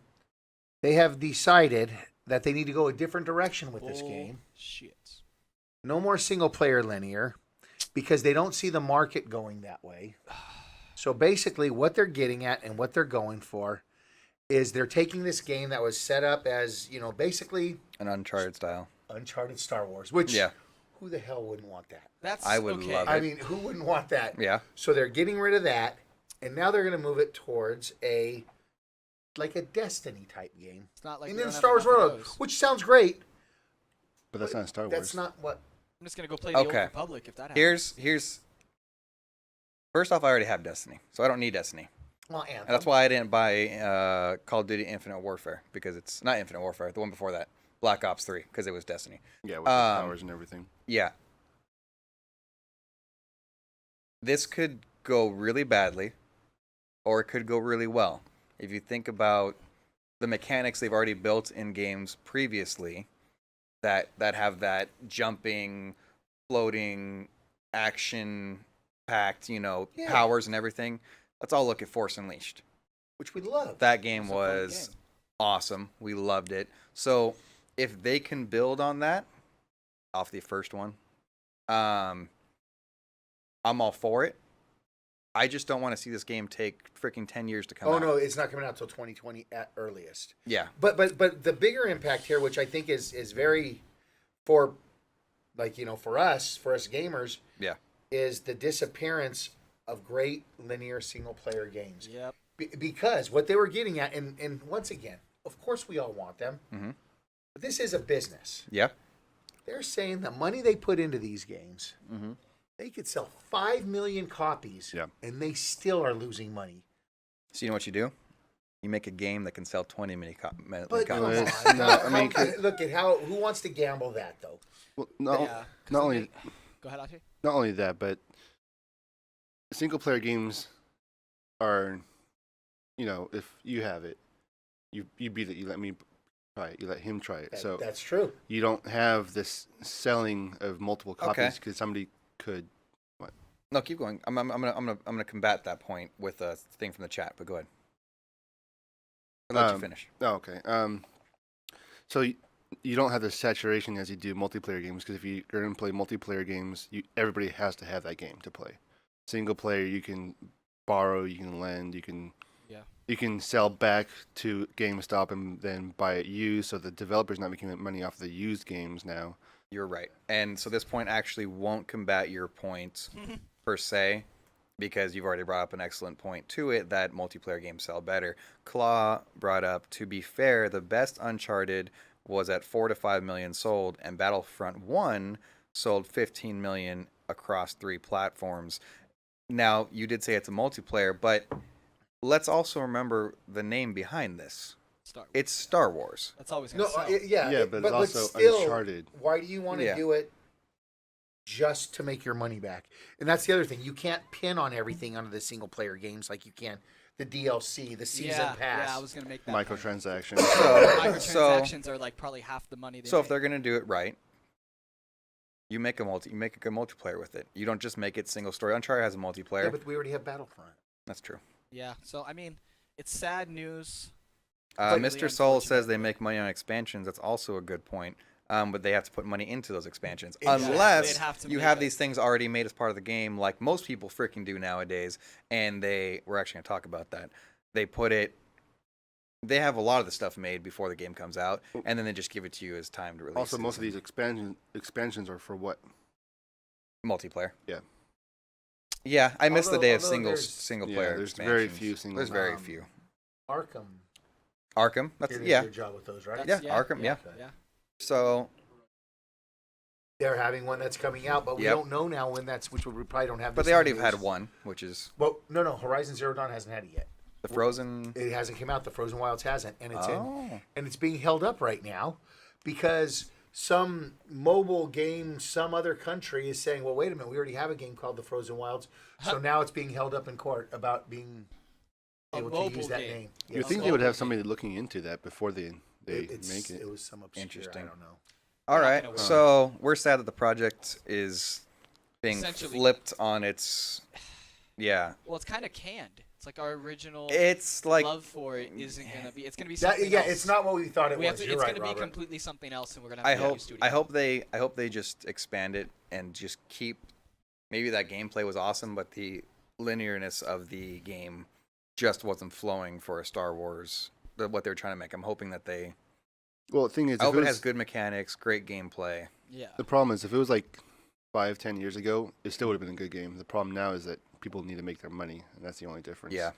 they have decided that they need to go a different direction with this game. Shit. No more single player linear because they don't see the market going that way. So basically, what they're getting at and what they're going for is they're taking this game that was set up as, you know, basically An Uncharted style. Uncharted Star Wars, which Yeah. who the hell wouldn't want that? That's I would okay. love it. I mean, who wouldn't want that? Yeah. So they're getting rid of that, and now they're going to move it towards a Destiny type game. It's not like and we then don't Star have Wars enough of World, those. which sounds great. But that's not Star Wars. That's not what. I'm just gonna go play the Okay. Old Republic if that happens. Here's. First off, I already have Destiny, so I don't need Destiny. Well, And that's why I didn't buy Call of Duty Infinite Warfare, because it's not Infinite Warfare, the one before that, Black Ops 3, because it was Destiny. Yeah, with the powers and everything. Yeah. This could go really badly, or it could go really well. If you think about the mechanics they've already built in games previously that have that jumping, floating, action-packed, Yeah. powers and everything, let's all look at Force Unleashed. which we love. That game It's a fun was game. awesome. We loved it. So if they can build on that off the first one, I'm all for it. I just don't want to see this game take freaking 10 years to come Oh out. no, it's not coming out till 2020 at earliest. Yeah. But the bigger impact here, which I think is very for for us gamers, Yeah. is the disappearance of great linear single player games. Yep. Because what they were getting at, and once again, of course we all want them, Mhm. but this is a business. Yeah. They're saying the money they put into these games, Mhm. they could sell 5 million copies, Yeah. and they still are losing money. So you know what you do? You make a game that can sell 20 But come on, copies. No, I mean, look at who wants to gamble that though? Well, Yeah. 'cause not they only make- Go ahead, Ate. not only that, but single player games are, if you have it, you beat it. You let me try it. You let him try it. So That's true. you don't have this selling of multiple Okay. copies because somebody could. No, keep going. I'm gonna combat that point with a thing from the chat, but go ahead. I'll let you finish. Oh, okay. So you don't have the saturation as you do multiplayer games because if you're going to play multiplayer games, everybody has to have that game to play. Single player, you can borrow, you can lend, you can sell back to GameStop and then buy it used. So the developer's not making money off the used games now. You're right. And so this point actually won't combat your point per se, because you've already brought up an excellent point to it that multiplayer games sell better. Claw brought up, to be fair, the best Uncharted was at 4 to 5 million sold, and Battlefront 1 sold 15 million across 3 platforms. Now, you did say it's a multiplayer, but let's also remember the name behind this. Star Wars. It's Star Wars. That's always No, gonna sell. Yeah, but it's also still, Uncharted. Why do you want to Yeah. do it just to make your money back? And that's the other thing. You can't pin on everything under the single player games like you can the DLC, the season Yeah, pass. I was gonna make that point. Microtransactions. Microtransactions are like probably half the money. So if they're gonna do it right, you make a good multiplayer with it. You don't just make it single story. Uncharted has a multiplayer. Yeah, but we already have Battlefront. That's true. Yeah. So I mean, it's sad news. Mr. Soul says they unfortunate, make money on expansions. That's also a good point. But they have to put money into those expansions. Exactly. Unless They'd have to you make have a- these things already made as part of the game, like most people freaking do nowadays. And we're actually going to talk about that. They have a lot of the stuff made before the game comes out, and then they just give it to you as time to release. Also, it. most of these expansions are for what? Multiplayer. Yeah. Yeah, I miss the day of Although single Yeah, player. there's very expansions. few single. There's very Um, few. Arkham Arkham. That's did a yeah. good job with those, right? Yeah, Arkham, yeah. yeah. So They're having one that's coming out, but we Yep. don't know now when that's, which we probably don't have. but this they already in have the had news. one, which is Well, no, Horizon Zero Dawn hasn't had it yet. the Frozen. It hasn't come out. The Frozen Wilds hasn't, and Oh. it's being held up right now because some mobile game, some other country is saying, "Well, wait a minute, we already have a game called the Frozen Wilds, so now it's being held up in court about being A able to mobile use that game. name." You Yes. think they would have somebody looking into that before they It's- make it? It was some obscure. Interesting. I don't know. All We're not right. gonna win. So we're sad that the project is being Essentially- flipped on its. Yeah. Well, it's kind of canned. It's like our original It's like love for it isn't gonna be. It's gonna be That, something yeah, else. it's not what we thought it We have was. to, You're it's right, gonna be Robert. completely something else, and we're gonna have to get used to it. I hope they just expand it and just keep. Maybe that gameplay was awesome, but the linearness of the game just wasn't flowing for a Star Wars. What they're trying to make. I'm hoping that they. Well, the thing is, I hope if it it has was, good mechanics, great gameplay. Yeah. the problem is if it was like 5-10 years ago, it still would have been a good game. The problem now is that people need to make their money, and that's the only difference. Yeah.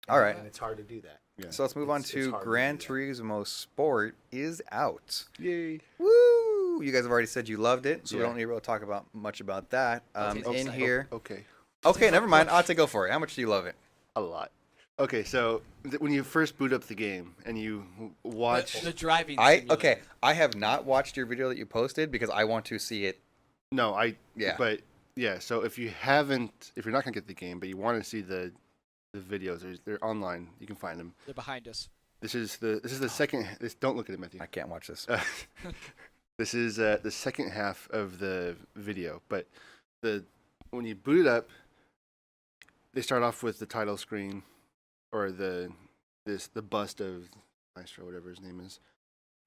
All right. And it's hard to do that. Yeah. So let's move on It's to hard to Gran do that. Turismo Sport is out. Yay. Woo! You guys have already said you loved it, so we Yeah. don't need to really talk about much about that. Okay, In excited. here, Okay. okay, never mind. I'll have to go for it. How much do you love it? A lot. Okay, so when you first boot up the game and you watch, The driving. I simulator. I have not watched your video that you posted because I want to see it. yeah, but yeah. So if you're not gonna get the game, but you want to see the videos, they're online. You can find them. They're behind us. This is the second. Don't look at it, Matthew. I can't watch this. This is the second half of the video, but when you boot it up, they start off with the title screen, or the bust of Maestro, whatever his name is,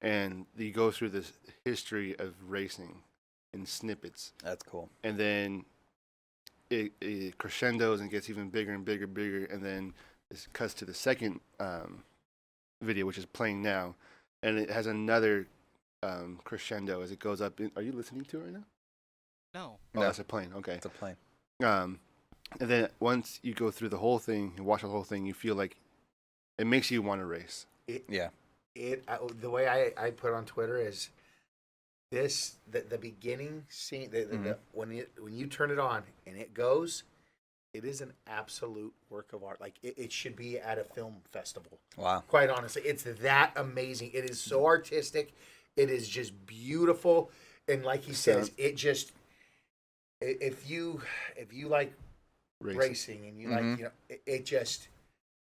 and you go through this history of racing in snippets, That's cool. and then it crescendos and gets even bigger and bigger, and then it cuts to the second video, which is playing now, and it has another crescendo as it goes up. Are you listening to it right now? No. Oh, No. that's a plane. Okay. It's a plane. And then once you go through the whole thing and watch the whole thing, you feel like it makes you want to race. Yeah. The way I put on Twitter is this the beginning scene when you turn it on and it goes, it is an absolute work of art. Like it should be at a film festival. Wow. Quite honestly, it's that amazing. It is so artistic. It is just beautiful, and like he says, it just if you like racing and you like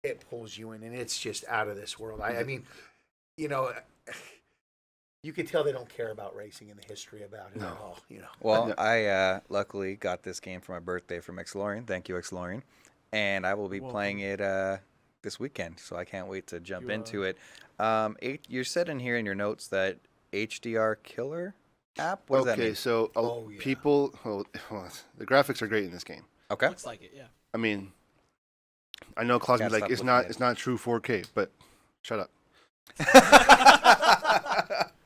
it pulls you in, and it's just out of this world. I mean, you can tell they don't care about racing and the history about it at all. Well, I luckily got this game for my birthday from Xlorian. Thank you, Xlorian. And I will be playing it this weekend, so I can't wait to jump into it. You said in here in your notes that HDR Killer app? What does that mean? So yeah. people, the graphics are great in this game. Okay. Looks like it. Yeah. I mean, I know Claude's Can't like stop it's looking not at it's not true 4K, but shut up.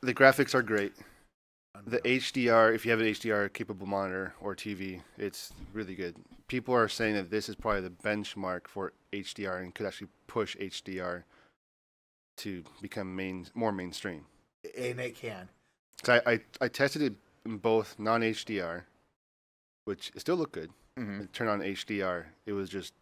The graphics are great. The HDR, if you have an HDR capable monitor or TV, it's really good. People are saying that this is probably the benchmark for HDR and could actually push HDR to become more mainstream. And it can. So I tested it in both non-HDR, which it still looked good. Mhm. And turn on HDR, it was just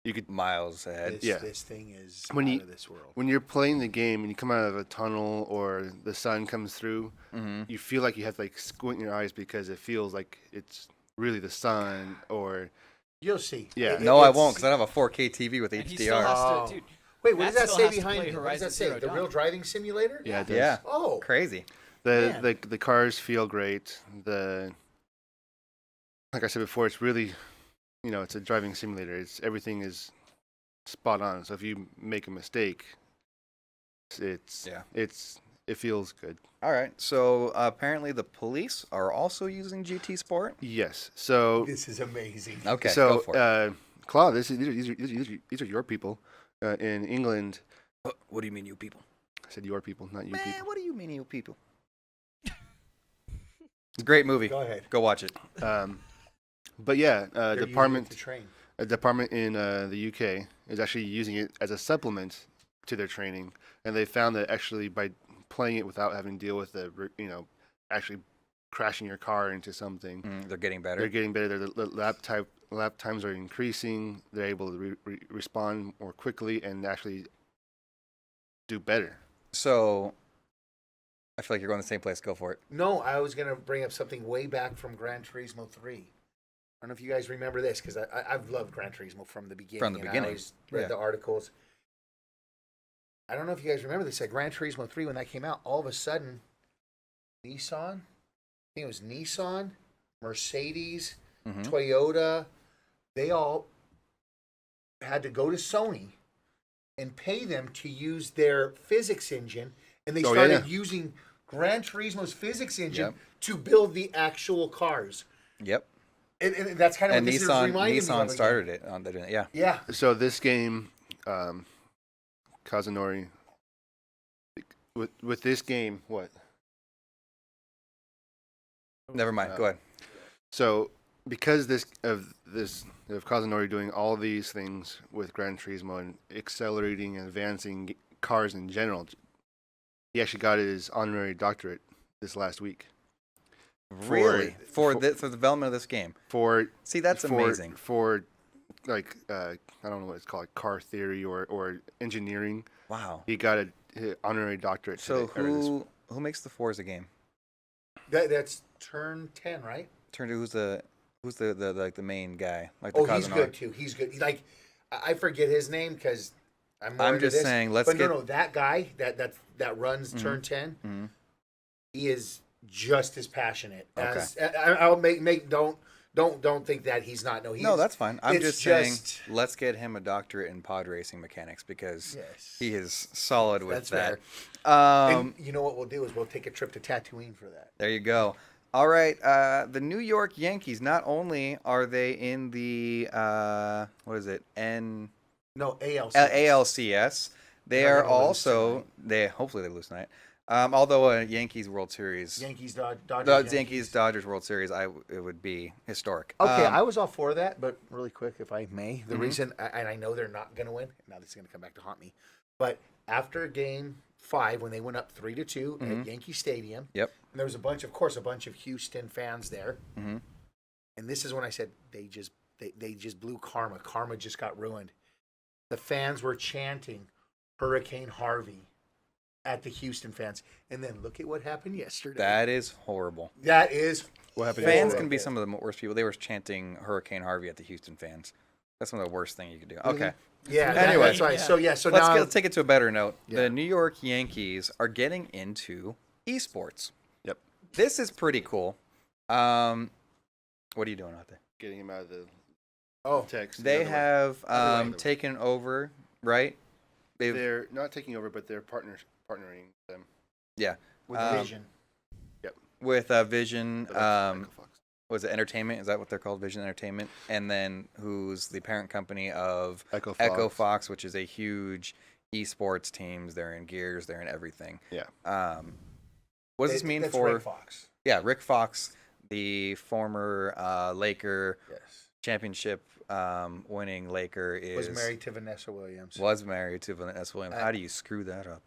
you could Miles ahead. This thing is When out you- of this world. when you're playing the game and you come out of a tunnel or the sun comes through, Mm-hmm. you feel like you have to like squint your eyes because it feels like it's really the sun or You'll see. Yeah. No, I it's- won't, because I have a 4K TV with And he still HDR. has Oh. to, dude. Wait, what does Matt that still say has to behind play you? What does Horizon that say? Zero The Dawn. real driving simulator? yeah, it does. Yeah. Oh. Crazy. The cars feel great. Like I said before, it's really, it's a driving simulator. Everything is spot on. So if you make a mistake, it feels good. All right. So apparently the police are also using GT Sport. Yes. So This is amazing. Okay. so Go for it. Claude, these are your people in England. What do you mean, you people? I said your people, not you Man, people. what do you mean, you people? It's a great movie. Go ahead. Go watch it. But yeah, They're using it department to train. a department in the UK is actually using it as a supplement to their training, and they found that actually by playing it without having to deal with actually crashing your car into something, They're getting better. they're getting better. The lap times are increasing. They're able to respond more quickly and actually do better. So I feel like you're going to the same place. Go for it. No, I was going to bring up something way back from Gran Turismo 3. I don't know if you guys remember this, because I've loved Gran Turismo from the beginning. From the beginning. I always read the articles. I don't know if you guys remember this. At Gran Turismo 3, when that came out, all of a sudden, Nissan, I think it was Nissan, Mercedes, Toyota, they all had to go to Sony and pay them to use their physics engine, and they started using Gran Turismo's physics engine to build the actual cars. Yep. And that's kind of what this is reminding me of. Nissan started it. Yeah. Yeah. So this game, Kazunori, with this game, what? Never mind. Go ahead. So because of Kazunori doing all these things with Gran Turismo and accelerating and advancing cars in general, he actually got his honorary doctorate this last week. Really? For the development of this game? See, that's amazing. For I don't know what it's called, car theory or engineering. Wow. He got an honorary doctorate. So who makes the Forza game? That's Turn 10, right? Who's the main guy? Like He's good too. He's good. Like, I forget his name because I'm just saying. No, that guy that runs Turn 10. He is just as passionate as I'll don't think that he's not. No, that's fine. I'm just saying let's get him a doctorate in pod racing mechanics because he is solid with that. And you know what we'll do is we'll take a trip to Tatooine for that. There you go. All right, the New York Yankees. Not only are they in the what is it? ALCS. ALCS. They are also hopefully they lose tonight. Although a Yankees World Series, Dodgers World Series, it would be historic. Okay, I was all for that, but really quick, if I may, the reason, and I know they're not going to win. Now this is going to come back to haunt me, but after Game 5, when they went up 3-2 at Yankee Stadium, and there was a bunch of Houston fans there, and this is when I said they just blew karma. Karma just got ruined. The fans were chanting Hurricane Harvey at the Houston fans, and then look at what happened yesterday. That is horrible. That is what happened. Fans can be some of the worst people. They were chanting Hurricane Harvey at the Houston fans. That's one of the worst things you could do. Okay. Yeah. Anyway, that's right. So let's take it to a better note. The New York Yankees are getting into esports. Yep. This is pretty cool. What are you doing out there? Getting him out of the text. They have taken over, right? They're not taking over, but they're partnering them. Yeah. With Vision. Yep. With Vision, was it Entertainment? Is that what they're called? Vision Entertainment? And then who's the parent company of Echo Fox, which is a huge esports teams. They're in Gears. They're in everything. Yeah. What does this mean for Rick Fox? Yeah, Rick Fox, the former Laker championship winning Laker, was married to Vanessa Williams. How do you screw that up?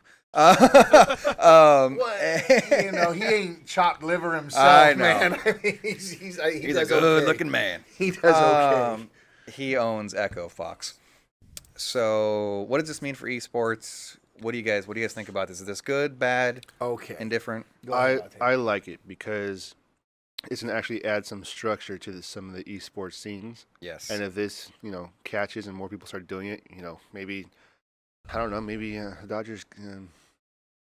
He ain't chopped liver himself, I know. man. I mean, he's a good-looking man. He does okay. He owns Echo Fox. So, what does this mean for esports? What do you guys think about this? Is this good, bad, indifferent? I like it because it's going to actually add some structure to some of the esports scenes. Yes. And if this, catches and more people start doing it, maybe, I don't know, maybe the Dodgers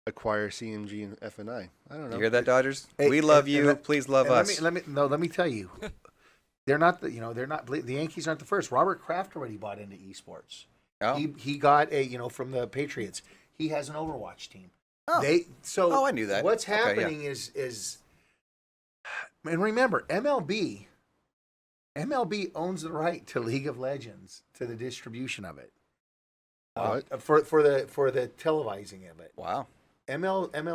acquire CMG and FNI. I don't know. You hear that, Dodgers? We love you. Please love us. Let me tell you. They're not the Yankees aren't the first. Robert Kraft already bought into esports. Oh. He got from the Patriots. He has an Overwatch team. Oh. I knew that. What's Okay, yeah. happening is and remember, MLB owns the right to League of Legends, to the distribution of it. For the televising of it. Wow. MLB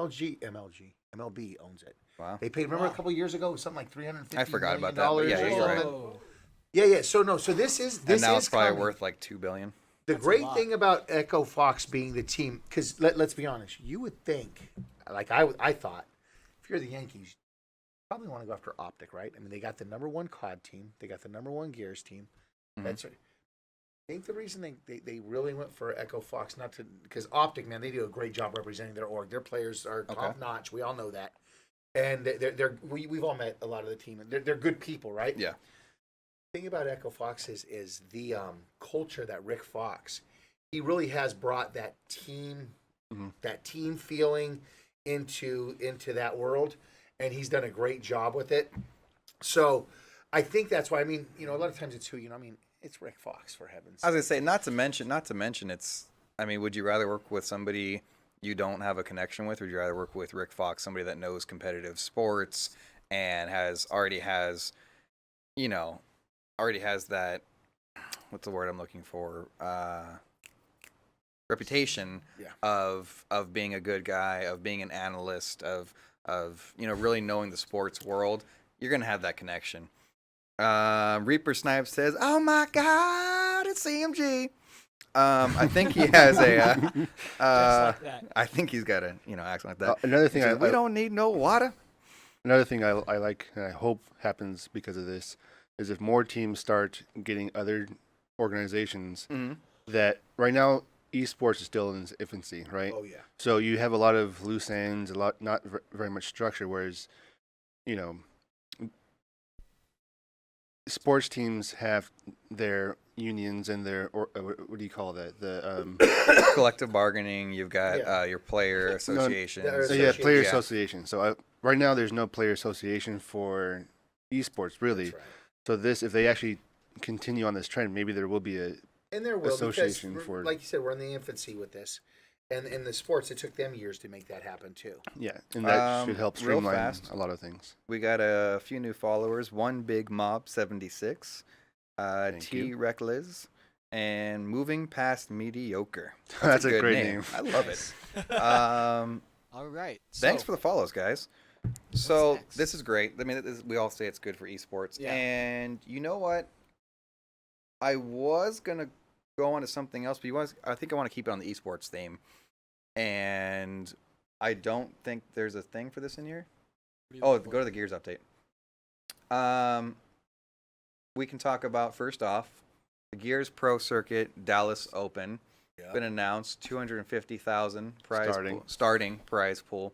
owns it. Wow. They paid. Remember a couple years ago, something like $350 I forgot million about that. But yeah, you're right. Whoa. Yeah. So this is And now is it's probably coming. worth like $2 billion. The That's a great lot. thing about Echo Fox being the team, because let's be honest, you would think, like I thought, if you're the Yankees, you probably want to go after Optic, right? I mean, they got the number one COD team, they got the number one Gears team. Mhm. That's right. I think the reason they really went for Echo Fox, not to, because Optic, man, they do a great job representing their org. Their players are top notch. We all know that, and we've all met a lot of the team, and they're good people, right? Yeah. The thing about Echo Fox is the culture that Rick Fox, he really has brought that team feeling into that world, and he's done a great job with it. So I think that's why, I mean, a lot of times it's it's Rick Fox, for heaven's sake. I was gonna say, not to mention, it's. I mean, would you rather work with somebody you don't have a connection with, or would you rather work with Rick Fox, somebody that knows competitive sports and already has that, what's the word I'm looking for? Reputation of being a good guy, of being an analyst, of really knowing the sports world. You're gonna have that connection. Reaper Snipes says, "Oh my God, it's CMG." I think he has a. Just like that. I think he's got a accent like that. Another thing, He says, we don't need no water. Another thing I like, and I hope happens because of this, is if more teams start getting other organizations that right now esports is still in its infancy, right? Oh yeah. So you have a lot of loose ends, not very much structure. Whereas, sports teams have their unions and their what do you call that? The Collective bargaining. You've got your player associations. player association. So right now there's no player association for esports really. That's right. So if they actually continue on this trend, maybe there will be a And there will, association because, for, like you said, we're in the infancy with this. And in the sports, it took them years to make that happen too. yeah, and that should help real streamline fast. a lot of things. We got a few new followers. One Big Mob 76, Thank T you. Reckless, and Moving Past Mediocre. That's a good great name. I love it. All right. Thanks for the follows, guys. So next? this is great. I mean, we all say it's good for esports. Yeah. And you know what? I was gonna go on to something else, but I think I want to keep it on the esports theme. And I don't think there's a thing for this in here. Oh, go to the Gears update. We can talk about, first off, the Gears Pro Circuit Dallas Open. Yeah. Been announced, 250,000 Starting. starting prize pool.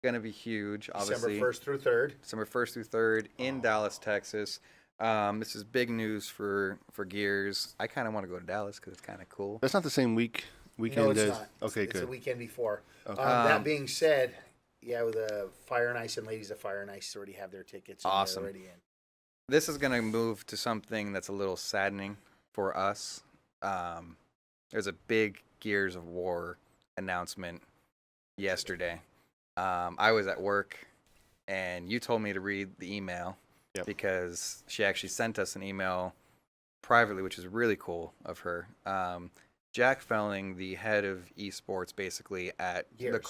Going to be huge, obviously. December 1st through 3rd. December 1st through 3rd in Dallas, Texas. This is big news for Gears. I kind of want to go to Dallas because it's kind of cool. That's not the same weekend. No, it's as, not. Okay, It's good. the weekend before. Okay. That being said, with the Fire and Ice and Ladies of Fire and Ice already have their tickets. And Awesome. They're already in. This is going to move to something that's a little saddening for us. There's a big Gears of War announcement yesterday. I was at work, and you told me to read the email because she actually sent us an email privately, which is really cool of her. Jack Felling, the head of esports, basically at Gears.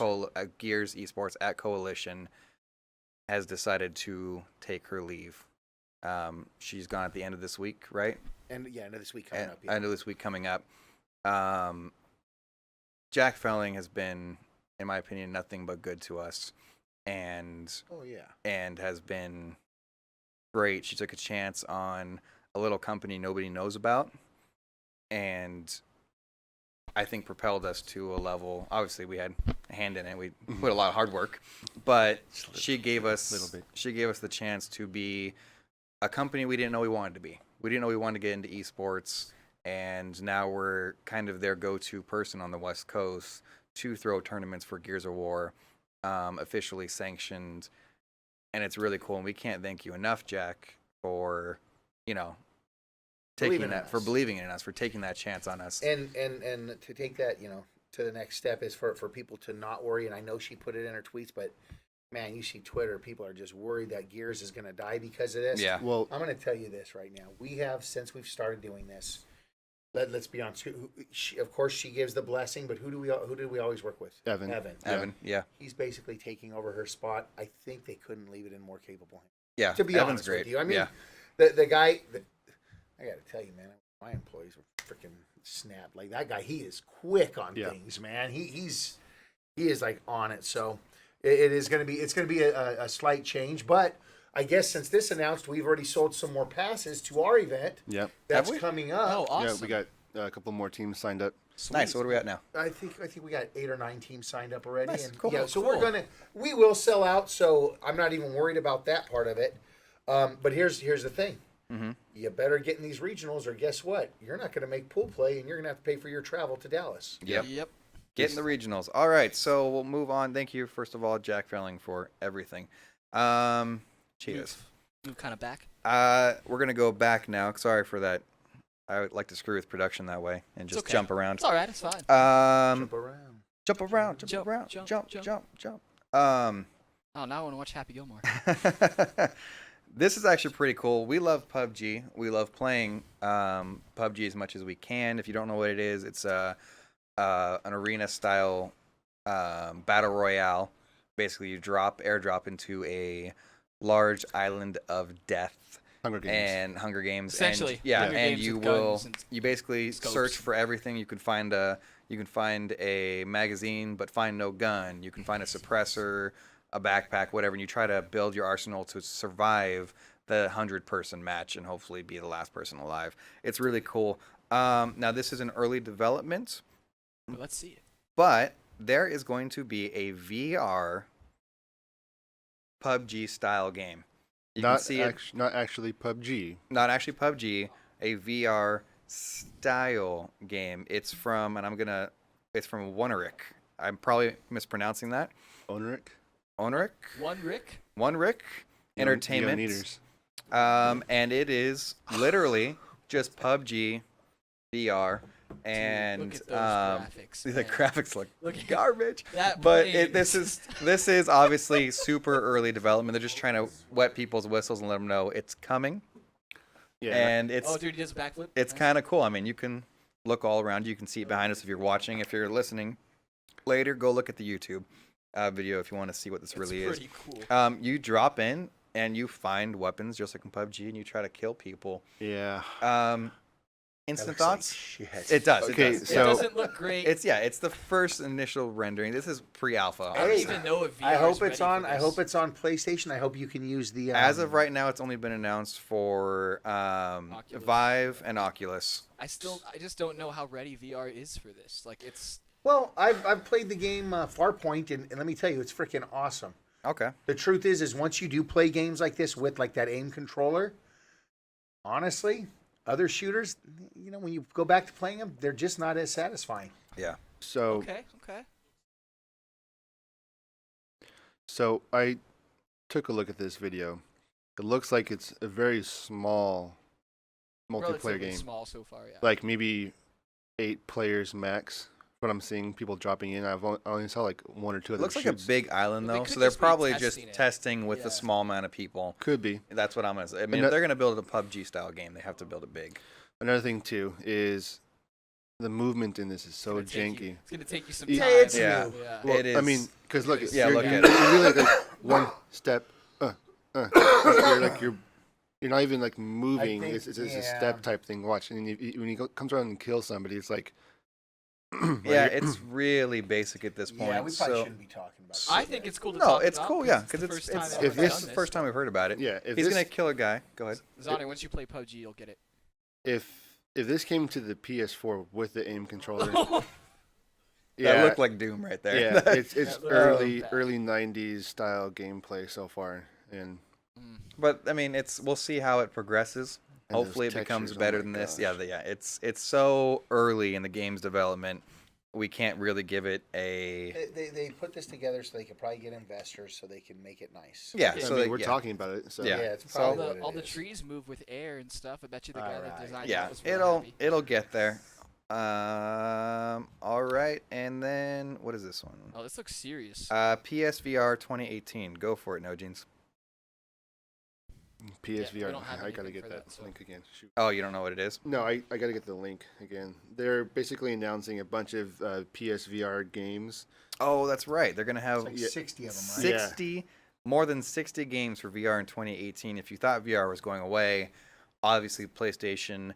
Gears Esports at Coalition, has decided to take her leave. She's gone at the end of this week, right? And end of this week coming up. End of this week coming up. Jack Felling has been, in my opinion, nothing but good to us, and has been great. She took a chance on a little company nobody knows about, and I think propelled us to a level. Obviously, we had a hand in it. We put a lot of hard work, but she gave us the chance to be a company we didn't know we wanted to be. We didn't know we wanted to get into esports, and now we're kind of their go-to person on the West Coast to throw tournaments for Gears of War, officially sanctioned, and it's really cool. And we can't thank you enough, Jack, for believing in us, for taking that chance on us. And to take that, to the next step is for people to not worry. And I know she put it in her tweets, but man, you see Twitter, people are just worried that Gears is going to die because of this. Yeah. Well, I'm going to tell you this right now. We have, since we've started doing this, let's be honest. Of course, she gives the blessing, but who do we always work with? Evan. Evan, yeah. He's basically taking over her spot. I think they couldn't leave it in more capable hands. Yeah, To be Evan's honest great. with you, I mean, yeah. the guy. I got to tell you, man, my employees were freaking snapped. Like that guy, he is quick on things, man. He is like on it. So it's going to be a slight change, but I guess since this announced, we've already sold some more passes to our event. Yep. That's coming up. Oh, awesome. Yeah, we got a couple more teams signed up. Sweet. Nice. What are we at now? I think we got 8 or 9 teams signed up already. Nice, And cool. Yeah, so Cool. we will sell out. So I'm not even worried about that part of it. But here's the thing. Mm-hmm. You better get in these regionals, or guess what? You're not going to make pool play, and you're going to have to pay for your travel to Dallas. Yep. Yep. Get in the regionals. All right, so we'll move on. Thank you, first of all, Jack Felling, for everything. Cheetahs. Move kind of back. We're gonna go back now. Sorry for that. I would like to screw with production that way and just okay. jump around. It's all right. It's fine. Jump around. Jump around, jump Jump, around, jump, jump, jump. jump, jump. Oh, now I want to watch Happy Gilmore. This is actually pretty cool. We love PubG. We love playing PubG as much as we can. If you don't know what it is, it's an arena style battle royale. Basically, you airdrop into a large island of death. Hunger Games. And Hunger Games. Essentially, and, yeah, Hunger and Games you with will guns and you basically scopes. search for everything. You can find a magazine, but find no gun. You can find a suppressor, a backpack, whatever, and you try to build your arsenal to survive the 100-person match and hopefully be the last person alive. It's really cool. Now this is an early development, But let's see it. but there is going to be a VR PUBG style game. You can see it. Not actually PUBG. Not actually PUBG, a VR style game. It's from Wonerick. I'm probably mispronouncing that. Onric. One Rick. Entertainment. Eaters. And it is literally just PUBG VR. And Dude, look at those graphics. the man. graphics look Look at garbage. that But plane. this is obviously super early development. They're just trying to wet people's whistles and let them know it's coming. Yeah. And it's Oh, dude, he does a backflip. it's Nice. kind of cool. I mean, you can look all around. You can see it behind us if you're watching. If you're listening later, go look at the YouTube video if you want to see what this really It's is. pretty cool. You drop in and you find weapons just like in PUBG, and you try to kill people. Yeah. Instant That looks like thoughts? shit. It does. Okay, it does. It so- doesn't look great. It's the first initial rendering. This is pre-alpha. I don't honestly. even know if VR I hope is it's ready on. for I this. hope it's on PlayStation. I hope you can use the. As of right now, it's only been announced for Oculus. Vive and Oculus. I just don't know how ready VR is for this. Like it's Well, I've played the game Farpoint, and let me tell you, it's freaking awesome. Okay. The truth is once you do play games like this with like that aim controller, honestly, other shooters, when you go back to playing them, they're just not as satisfying. Yeah. So okay. So I took a look at this video. It looks like it's a very small multiplayer Relatively game. small so far, yeah. Like maybe 8 players max. What I'm seeing people dropping in. I only saw like 1 or 2 It of them looks like a shoots. big island They though, could so they're just be probably just testing it. testing with a Yeah. small amount of people. Could be. That's what I'm gonna say. I mean, And if they're gonna build a PUBG style game, they have to build it big. Another thing too is the movement in this is so It's gonna take you- janky. It's gonna take you some Yeah, time. it's Yeah. new. Yeah. Well, It is. I mean, because look, Yeah, look you're, at it. You're really like one step. You're not even like moving. think- It's a yeah. step type thing. Watch, and when he comes around and kills somebody, it's like. Yeah, it's really basic at this point. Yeah, we probably so shouldn't be talking about. I think it's cool to no, talk it's about cool. Yeah, because because it's the first time if I've this done is the first time we've heard about it. Yeah, if He's this, gonna kill a guy. Go ahead. Zani, once you play PUBG, you'll get it. if this came to the PS4 with the aim controller, That yeah, looked like Doom right there. yeah, it's That looked early bad. 90s style gameplay so far, and But I mean, we'll see how it progresses. And those Hopefully, it becomes textures, oh better my than this. gosh. Yeah, it's so early in the game's development. we can't really give it a They put this together so they could probably get investors so they can make it nice. yeah. I So mean, they, we're yeah. talking about it. So Yeah. It's So- All probably the, what it all the is. trees move with air and stuff. I bet you the guy that Alright. designed Yeah, that was real it'll happy. get there. All right, and then what is this one? Oh, this looks serious. PSVR 2018. Go for it, no jeans. PSVR. we don't have I gotta anything get for that that, so- link again. Shoot. Oh, you don't know what it is? No, I gotta get the link again. They're basically announcing a bunch of PSVR games. Oh, that's right. They're gonna have It's like Yeah. 60 of them, right? Yeah. 60, more than 60 games for VR in 2018. If you thought VR was going away, obviously PlayStation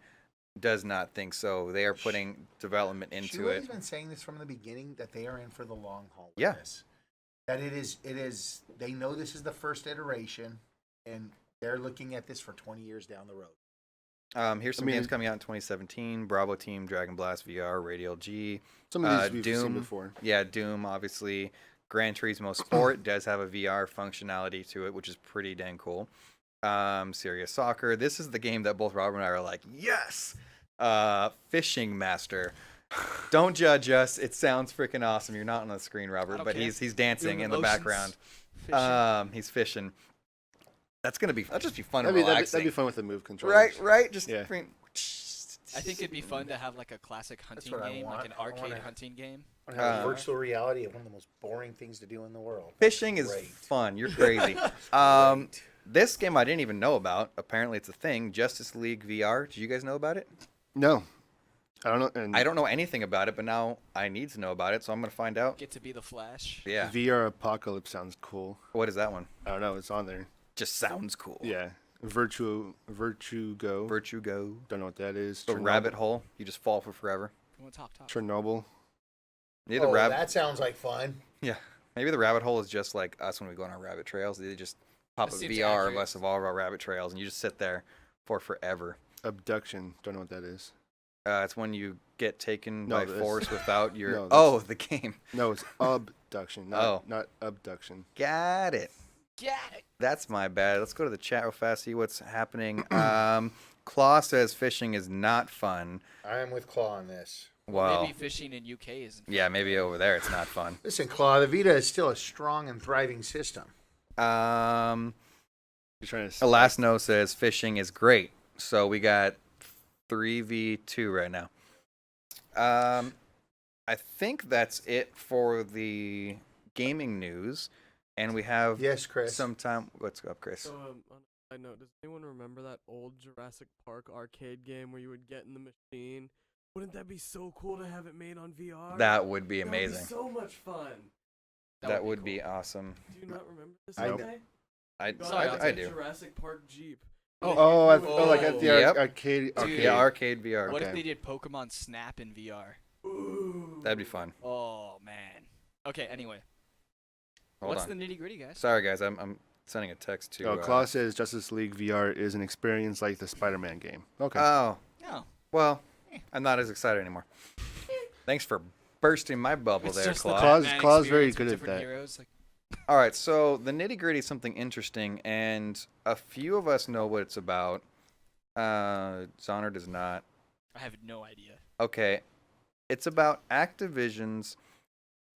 does not think so. They are putting development into Shuei's it. been saying this from the beginning that they are in for the long haul with Yeah. this. That it is they know this is the first iteration and they're looking at this for 20 years down the road. Here's some games coming out in 2017: Bravo Team, Dragon Blast VR, Radial G. Some of these we've Doom. seen before. Yeah, Doom, obviously. Gran Turismo Sport does have a VR functionality to it, which is pretty dang cool. Serious Soccer. This is the game that both Robert and I are like, yes! Fishing Master. Don't judge us. It sounds freaking awesome. You're not on the screen, Robert, don't but care. he's dancing Doing in the motions, background. fishing. He's fishing. That'll just be fun That'd and be, relaxing. fun with the move controllers. Right. Just Yeah. I think it'd be fun to have like a classic hunting what I game, like want. an I arcade wanna- hunting game. I have Uh, virtual reality of one of the most boring things to do in the world. Fishing is Great. fun. You're crazy. Great. This game I didn't even know about. Apparently, it's a thing. Justice League VR. Did you guys know about it? No, I don't know. And I don't know anything about it, but now I need to know about it, so I'm gonna find out. Get to be the Flash. Yeah. VR Apocalypse sounds cool. What is that one? I don't know. It's on there. Just sounds cool. Yeah. Virtue Go. Virtue Go. Don't know what that is. The rabbit hole. You just fall for forever. Come on, top. Chernobyl. Maybe the Oh, rabbit. that sounds like fun. Yeah. Maybe the rabbit hole is just like us when we go on our rabbit trails. They just pop That a seems VR of accurate. us of all of our rabbit trails, and you just sit there for forever. Abduction. Don't know what that is. It's when you get taken No, by that's- force without your. No, oh, the game. No, it's abduction. Not, Oh. not abduction. Got it. Get it. That's my bad. Let's go to the chat real fast, see what's happening. Claw says fishing is not fun. I am with Claw on this. Well, Maybe fishing in UK isn't. yeah, maybe over there it's not fun. Listen, Claw, the Vita is still a strong and thriving system. You're trying to. Elasno says fishing is great. So we got 3v2 right now. I think that's it for the gaming news, and we have Yes, Chris. some time. What's up, Chris? So, on a side note, does anyone remember that old Jurassic Park arcade game where you would get in the machine? Wouldn't that be so cool to have it made on VR? That would be That would be amazing. so much fun. That would be cool. awesome. Do you not remember this? I okay? Sorry, I do. Jurassic Park Jeep. Oh, like at the Yep. arcade. Dude. arcade. Yeah, arcade VR. What if Okay. they did Pokemon Snap in VR? Ooh. That'd be fun. Oh man. Okay. Anyway, Hold what's on. the nitty gritty, guys? Sorry, guys. I'm sending a text to. Oh, Claw says Justice League VR is an experience like the Spider-Man game. Okay. Oh, No. well, I'm not as excited anymore. Thanks for bursting my bubble It's there, just the Claw. Batman Claw's very experience with good at different that. Heroes. Like, All right, so the nitty gritty is something interesting, and a few of us know what it's about. Zoner does not. I have no idea. Okay, it's about Activision's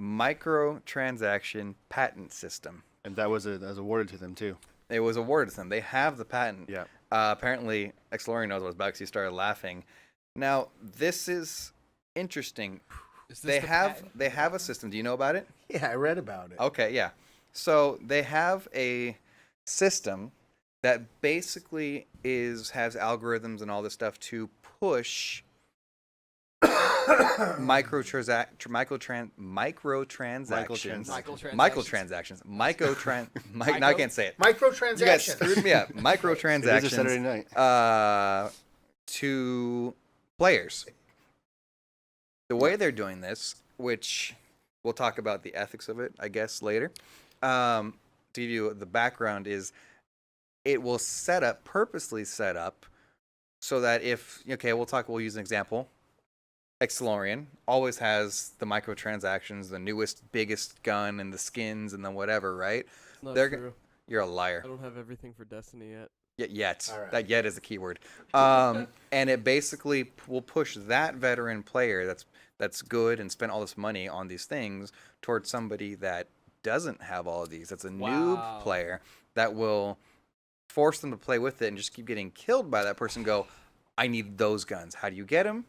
microtransaction patent system. And that was awarded to them too. It was awarded to them. They have the patent. Yeah. Apparently, Xlorian knows what it's about because he started laughing. Now, this is interesting. Is this They the have patent? they have a system. Do you know about it? Yeah, I read about it. Okay, yeah. So they have a system that basically has algorithms and all this stuff to push microtransactions. Now I can't say it. You guys Microtransactions. screwed me up. It is a Saturday Microtransactions night. to players. The way they're doing this, which we'll talk about the ethics of it, I guess, later. To give you the background is it will purposely set up so that we'll use an example. Xlorian always has the microtransactions, the newest, biggest gun and the skins and the whatever, right? Not They're true. You're a liar. I don't have everything for Destiny yet. Yet. All right. That yet is the key word. And it basically will push that veteran player that's good and spent all this money on these things towards somebody that doesn't have all of these. That's a noob player that will force them to play with it and just keep getting killed by that person. Go, I need those guns. How do you get them?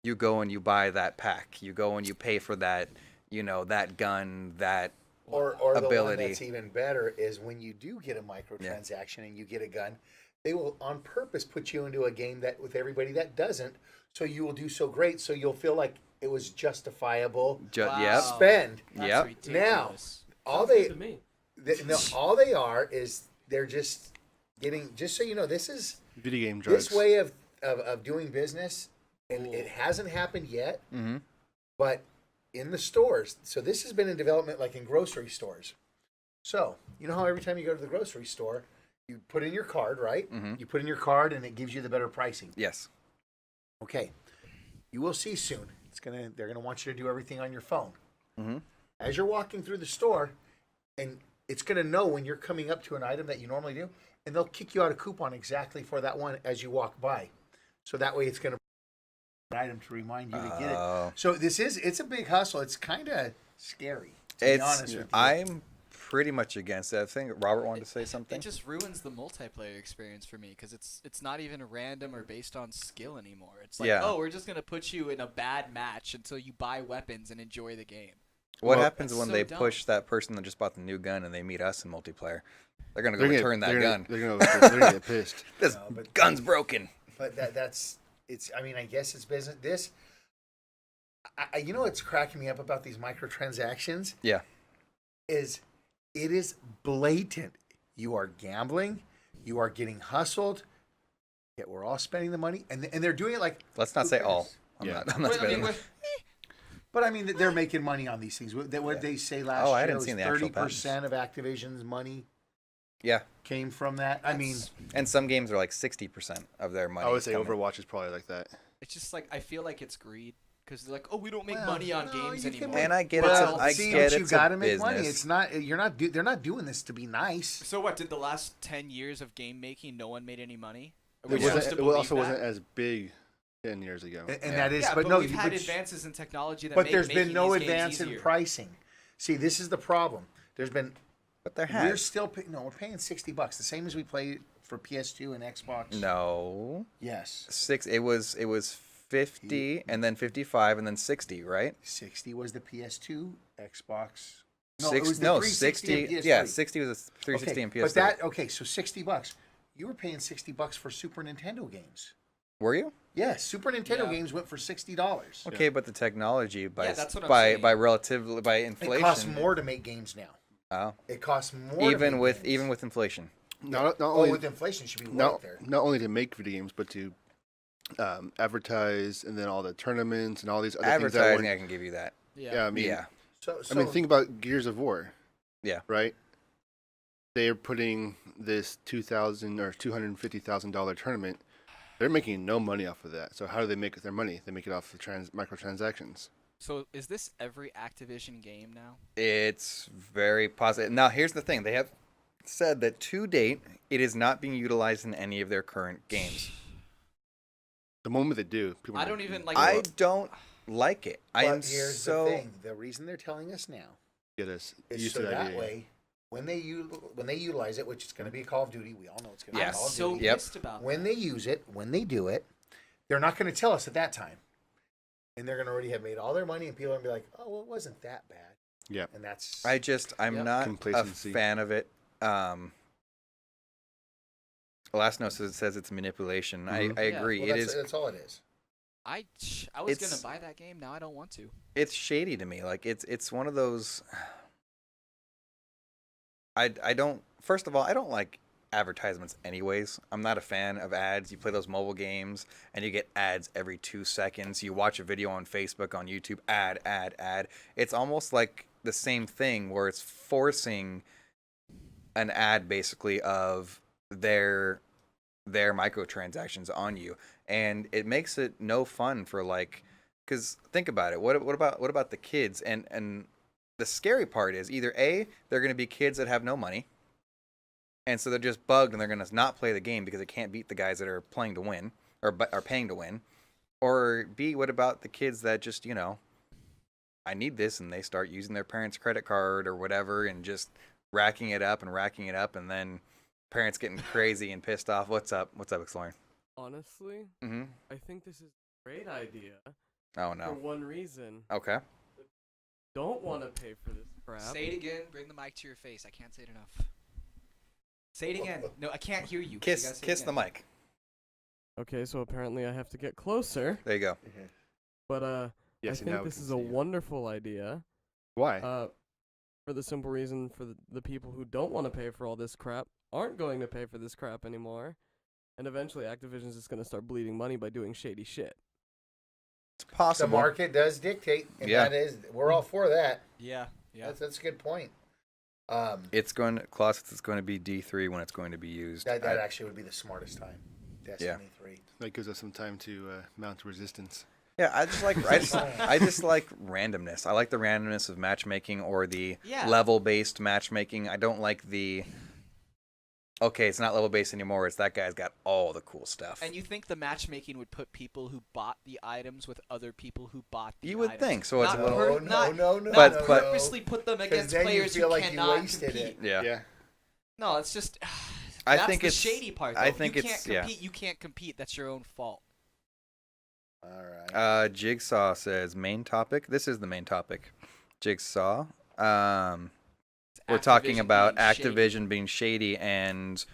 You go and you buy that pack. You go and you pay for that, that gun, that or ability. The one that's even better is when you do get a microtransaction and you get a gun, they will on purpose put you into a game that with everybody that doesn't, so you will do so great, so you'll feel like it was justifiable spend. Yep. Now, all all they are is they're just getting. Just so you know, this is video game drugs. This way of doing business, and it hasn't happened yet, but in the stores. So this has been in development, like in grocery stores. So you know how every time you go to the grocery store, you put in your card, right? You put in your card, and it gives you the better pricing. Yes. Okay. You will see soon. They're gonna want you to do everything on your phone. As you're walking through the store, and it's gonna know when you're coming up to an item that you normally do, and they'll kick you out a coupon exactly for that one as you walk by. So that way, it's gonna be an item to remind you to get it. So it's a big hustle. It's kind of scary. To be honest with you. I'm pretty much against it. I think Robert wanted to say something. It just ruins the multiplayer experience for me because it's not even random or based on skill anymore. It's like, we're just going to put you in a bad match until you buy weapons and enjoy the game. What happens when they push that person that just bought the new gun and they meet us in multiplayer? They're going to go return that gun. They're going to get pissed. This gun's broken. But I mean, I guess it's business. You know what's cracking me up about these microtransactions? Yeah. It is blatant. You are gambling. You are getting hustled. Yet we're all spending the money, and they're doing it like. Let's not say all. I'm not spending. But I mean, they're making money on these things. What they say last year? I hadn't seen the actual 30% of Activision's money. Yeah. Came from that. I mean, and some games are like 60% of their money. I would say Overwatch is probably like that. It's just like I feel like it's greed. Because they're like, we don't make money on games anymore. And I get it. You got to make money. It's not. They're not doing this to be nice. So what? Did the last 10 years of game making, no one made any money? It also wasn't as big 10 years ago. And that is, but no, we've had advances in technology that. But there's been no advance in pricing. See, this is the problem. There's been. But there has. We're still we're paying $60, the same as we played for PS2 and Xbox. No. Yes. It was 50 and then 55 and then 60, right? 60 was the PS2, Xbox. No, it was the 60. Yeah, 60 was a 360 and PS3. But so $60. You were paying $60 for Super Nintendo games. Were you? Yes, Super Nintendo games went for $60. Okay, but the technology by inflation. It costs more to make games now. Oh. It costs more even with inflation. Not only with inflation, it should be right there. Not only to make video games, but to advertise, and then all the tournaments and all these other things. Advertising, I can give you that. Yeah, I mean, So, I mean, think about Gears of War. Yeah. Right. They're putting this $2,000 or $250,000 tournament. They're making no money off of that. So how do they make their money? They make it off the microtransactions. So is this every Activision game now? It's very positive. Now, here's the thing. They have said that to date, it is not being utilized in any of their current games. The moment they do, people I don't even like. I don't like it. Here's the thing. The reason they're telling us now get us is used so to that that way, when they utilize it, which is going to be a Call of Duty, we all know it's going to be I'm Call of so Duty. pissed about When that. they use it, when they do it, they're not going to tell us at that time, and they're going to already have made all their money, and people are going to be like, "Oh, well, it wasn't that bad." Yeah, and that's. I'm not a fan of it. Last note says it's manipulation. Mm-hmm. I agree. Well, it is. That's all it is. I was gonna buy that game. Now I don't want to. It's shady to me. Like it's one of those. I don't. First of all, I don't like advertisements anyways. I'm not a fan of ads. You play those mobile games and you get ads every 2 seconds. You watch a video on Facebook, on YouTube, ad. It's almost like the same thing where it's forcing an ad basically of their microtransactions on you, and it makes it no fun for because think about it. What about the kids? And the scary part is either A, they're going to be kids that have no money, and so they're just bugged and they're going to not play the game because they can't beat the guys that are playing to win or are paying to win, Or B, what about the kids that just, I need this, and they start using their parents' credit card or whatever and just racking it up, and then parents getting crazy and pissed off. What's up? What's up, Exploring? Honestly, I think this is a great idea. Oh, For no. one reason. Okay. Don't want to pay for this crap. Say it again. Bring the mic to your face. I can't say it enough. Say it again. No, I can't hear you. Kiss the mic. Okay, so apparently I have to get closer. There you go. But Yes, I now think we this can is a see you. wonderful idea. Why? For the simple reason for the people who don't want to pay for all this crap aren't going to pay for this crap anymore. And eventually Activision's just going to start bleeding money by doing shady shit. It's The possible. market does dictate, and Yeah. we're all for that. Yeah. Yeah. That's a good point. It's going to be D3 when it's going to be used. That actually would be the smartest time. Destiny 3. That gives us some time to mount resistance. Yeah, I just like randomness. I like the randomness of matchmaking or the level-based matchmaking. I don't like the it's not level-based anymore. It's that guy's got all the cool stuff. And you think the matchmaking would put people who bought the items with other people who bought the You items? would think. So it's Not a little No. But- not but- purposely put them against then you players feel who like you cannot wasted compete. it. yeah. No, it's just I that's think the it's- shady part. Though. I think you it's- can't yeah. compete. You can't compete. That's your own fault. All right. Jigsaw says main topic. This is the main topic. Jigsaw. We're talking Activision about being shady. Activision being shady and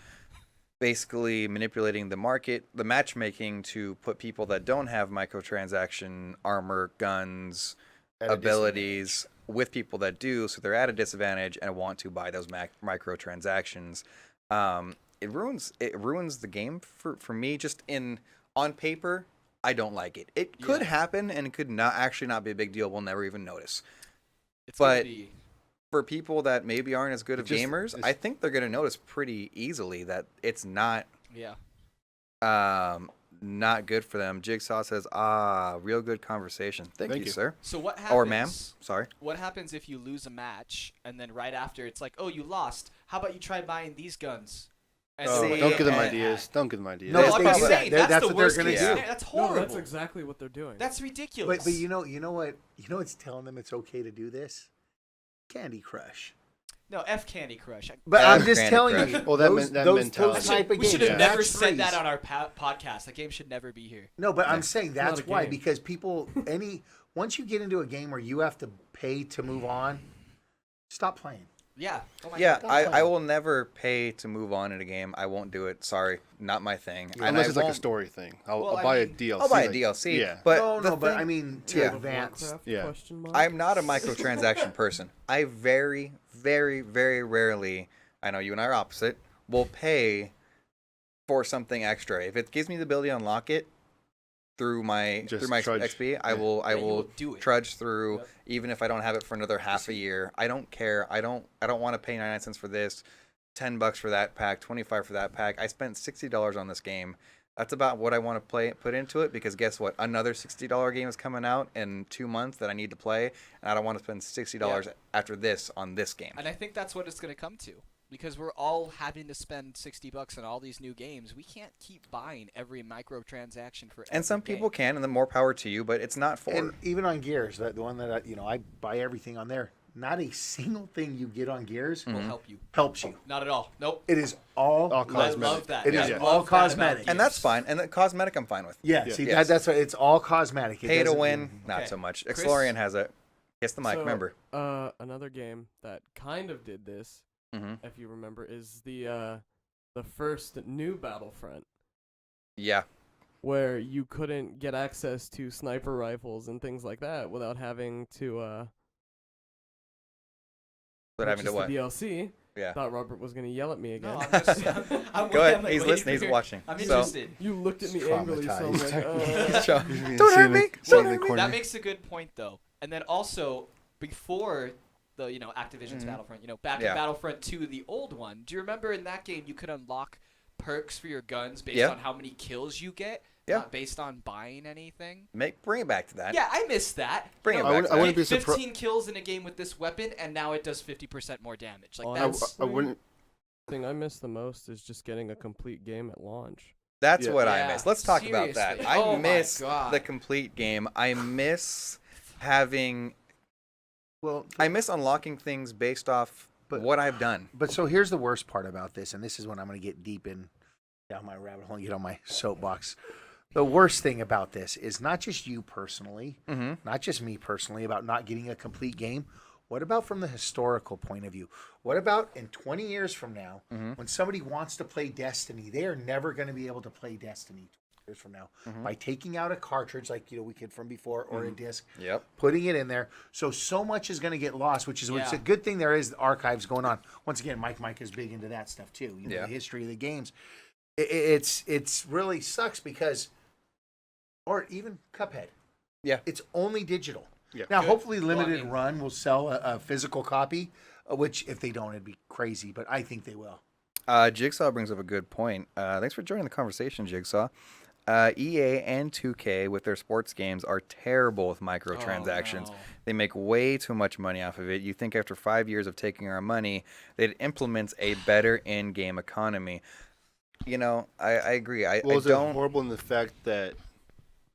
basically manipulating the market, the matchmaking to put people that don't have microtransaction armor, guns, At a abilities with people that do, so they're at a disadvantage and want to buy those microtransactions. It ruins the game for me. Just on paper, I don't like it. It could happen and it could not be a big deal. We'll never even notice. It's But- gonna be For people that maybe aren't as good of gamers, it's- I think they're going to notice pretty easily that it's not not good for them. Jigsaw says, real good conversation. Thank you, sir. So what happens? Or ma'am. Sorry. What happens if you lose a match and then right after it's like, oh, you lost? How about you try buying these guns? And Oh, See, don't give them and- ideas. Don't give them ideas. No, That's I'm they just do saying, that. that's That's the what they're worst gonna case do. scenario. That's horrible. No, that's exactly what they're doing. That's ridiculous. But you know what? You know what's telling them it's okay to do this? Candy Crush. No, F Candy Crush. But F I'm just Candy telling Crush. you, Well, those mentality. type of We should games. have Yeah. never match said that threes. on our podcast. That game should never be here. No, but Yeah. I'm saying that's Not a why, game. because people once you get into a game where you have to pay to move on, stop playing. Yeah. Oh my Yeah, God. I will never pay to move on in a game. I won't do it. Sorry, not my thing. And Unless I it's like a won't- story thing. Well, I'll I buy a mean- DLC. I'll buy a like- DLC. Yeah. But But thing- I mean to yeah. advance. Warcraft, Yeah. question mark? I'm not a microtransaction person. I very, very, very rarely, I know you and I are opposite, will pay for something extra. If it gives me the ability to unlock it through my Just trudge. XP, I Yeah. will Yeah, you will do it. trudge through Yep. even if I don't have it for another half a year. I don't care. I don't want to pay 99 cents for this, $10 for that pack, 25 for that pack. I spent $60 on this game. That's about what I want to put into it, because guess what? Another $60 game is coming out in 2 months that I need to play, and I don't want to spend $60 after this on this game. And I think that's what it's going to come to. Because we're all having to spend $60 on all these new games. We can't keep buying every microtransaction for every And some game. people can, and the more power to you, but it's not for. And even on Gears, the one that I buy everything on there. Not a single thing you get on Gears will help you. helps you. Not at all. Nope. It is all I cosmetic. love that. It I is love all that about cosmetic. And that's fine. And the cosmetic I'm fine with. Yeah, Yeah. see Yes. that's what it's all cosmetic. It Pay to doesn't- win, not Okay. so much. Chris? Explorian has it. Kiss the mic, So, remember. Another game that kind of did this, Hmm. if you remember, is the first new Battlefront, Yeah. where you couldn't get access to sniper rifles and things like that without having to But having to purchase what? the DLC. Yeah. Thought Robert was gonna yell at me again. No, I'm just. I'm Go ahead. like, He's wait, listening. He's here. watching. I'm So- interested. You looked at me He's angrily, so I'm like, traumatized. Show- He's being Don't seen hurt in me. the- seen Don't in the hurt me. corner. That makes a good point, though. And then also, before the Activision's Mhm. Battlefront, back Yeah. in Battlefront 2, the old one, do you remember in that game you could unlock perks for your guns based Yeah. on how many kills you get, Yeah. not based on buying anything? Bring it back to that. Yeah, I missed that. Bring it I back. wouldn't- to I that. wouldn't be Get surpri- 15 kills in a game with this weapon, and now it does 50% more damage. Like Oh, I, that's I wouldn't. thing I miss the most is just getting a complete game at launch. That's Yeah. what I Yeah. miss. Let's talk about that. Seriously. I Oh my miss God. the complete game. I miss having. Well, I miss unlocking things based off what I've done. But so here's the worst part about this, and this is when I'm going to get deep in down my rabbit hole and get on my soapbox. The worst thing about this is not just you personally, not just me personally, about not getting a complete game. What about from the historical point of view? What about in 20 years from now, when somebody wants to play Destiny, they are never going to be able to play Destiny 20 years from now by taking out a cartridge like we could from before or a disc, Yep. putting it in there. So much is going to get lost, which is it's a good thing there is archives going on. Once again, Mike is big into that stuff too. You know, the history of the games. It's really sucks because, or even Cuphead. Yeah. It's only digital. Yeah. Now, Good. hopefully, Well, I Limited mean- Run will sell a physical copy, which if they don't, it'd be crazy. But I think they will. Jigsaw brings up a good point. Thanks for joining the conversation, Jigsaw. EA and 2K with their sports games are terrible with microtransactions. no. They make way too much money off of it. You think after 5 years of taking our money, they'd implement a better in-game economy. You know, I agree. I Well, is it don't. horrible in the fact that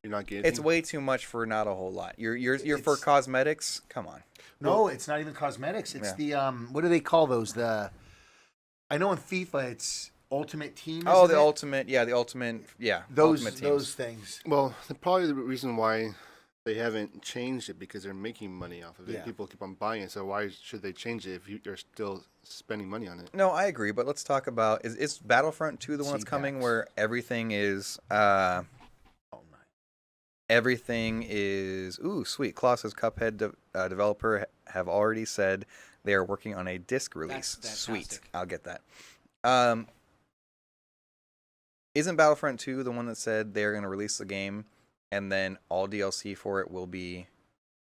you're not getting? It's way too much for not a whole lot. You're for cosmetics. Come on. No, it's not even cosmetics. It's the what do they call those? I know in FIFA it's Ultimate Team. Oh, isn't the it? ultimate. Yeah, the ultimate. Yeah, Those ultimate teams. those things. Well, probably the reason why they haven't changed it because they're making money off of it. Yeah. People keep on buying it, so why should they change it if you're still spending money on it? No, I agree, but let's talk about is Battlefront 2 the one that's coming CPAX. where everything is Oh, nice. everything is sweet. Klaus says Cuphead developer have already said they are working on a disc release. That's Sweet. fantastic. I'll get that. Isn't Battlefront 2 the one that said they're going to release the game and then all DLC for it will be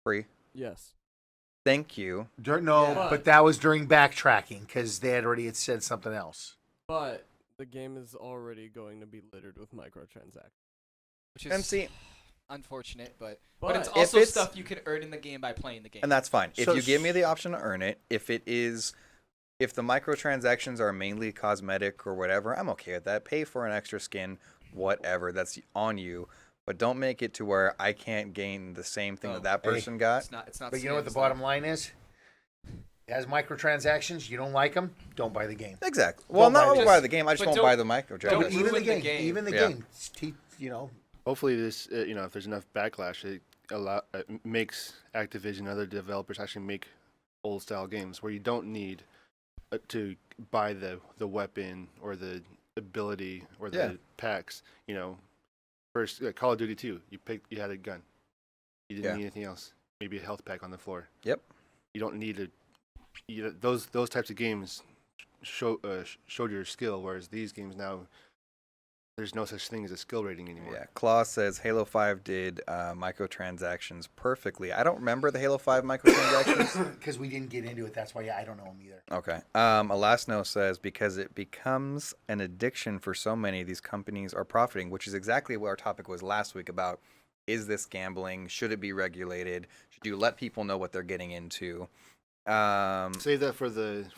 free? Yes. Thank you. No, Yeah. but that was during backtracking because they had said something else. But the game is already going to be littered with microtransactions. Which is And see, unfortunate, but But it's if also it's- stuff you can earn in the game by playing the game. and that's fine. If So you give me the option to earn it, if the microtransactions are mainly cosmetic or whatever, I'm okay with that. Pay for an extra skin, whatever. That's on you. But don't make it to where I can't gain the same thing Oh, that hey, person got. It's not. But you know what the bottom line is? It has microtransactions. You don't like them, don't buy the game. Exactly. Well, Don't buy not this. buy the game. I just But won't don't- buy the don't microtransactions. But even the ruin the game, game. even the Yeah. game, you know, Hopefully, this if there's enough backlash, it makes Activision and other developers actually make old style games where you don't need to buy the weapon or the ability or the Yeah. packs. You know, first Call of Duty 2, you had a gun, you didn't Yeah. need anything else. Maybe a health pack on the floor. Yep. You don't need those types of games showed your skill, whereas these games now. There's no such thing as a skill rating anymore. Yeah, Klaus says Halo 5 did microtransactions perfectly. I don't remember the Halo 5 microtransactions. because we didn't get into it. That's why I don't know them either. Okay. Alasno says because it becomes an addiction for so many, these companies are profiting, which is exactly what our topic was last week about. Is this gambling? Should it be regulated? Should you let people know what they're getting into? Save that for the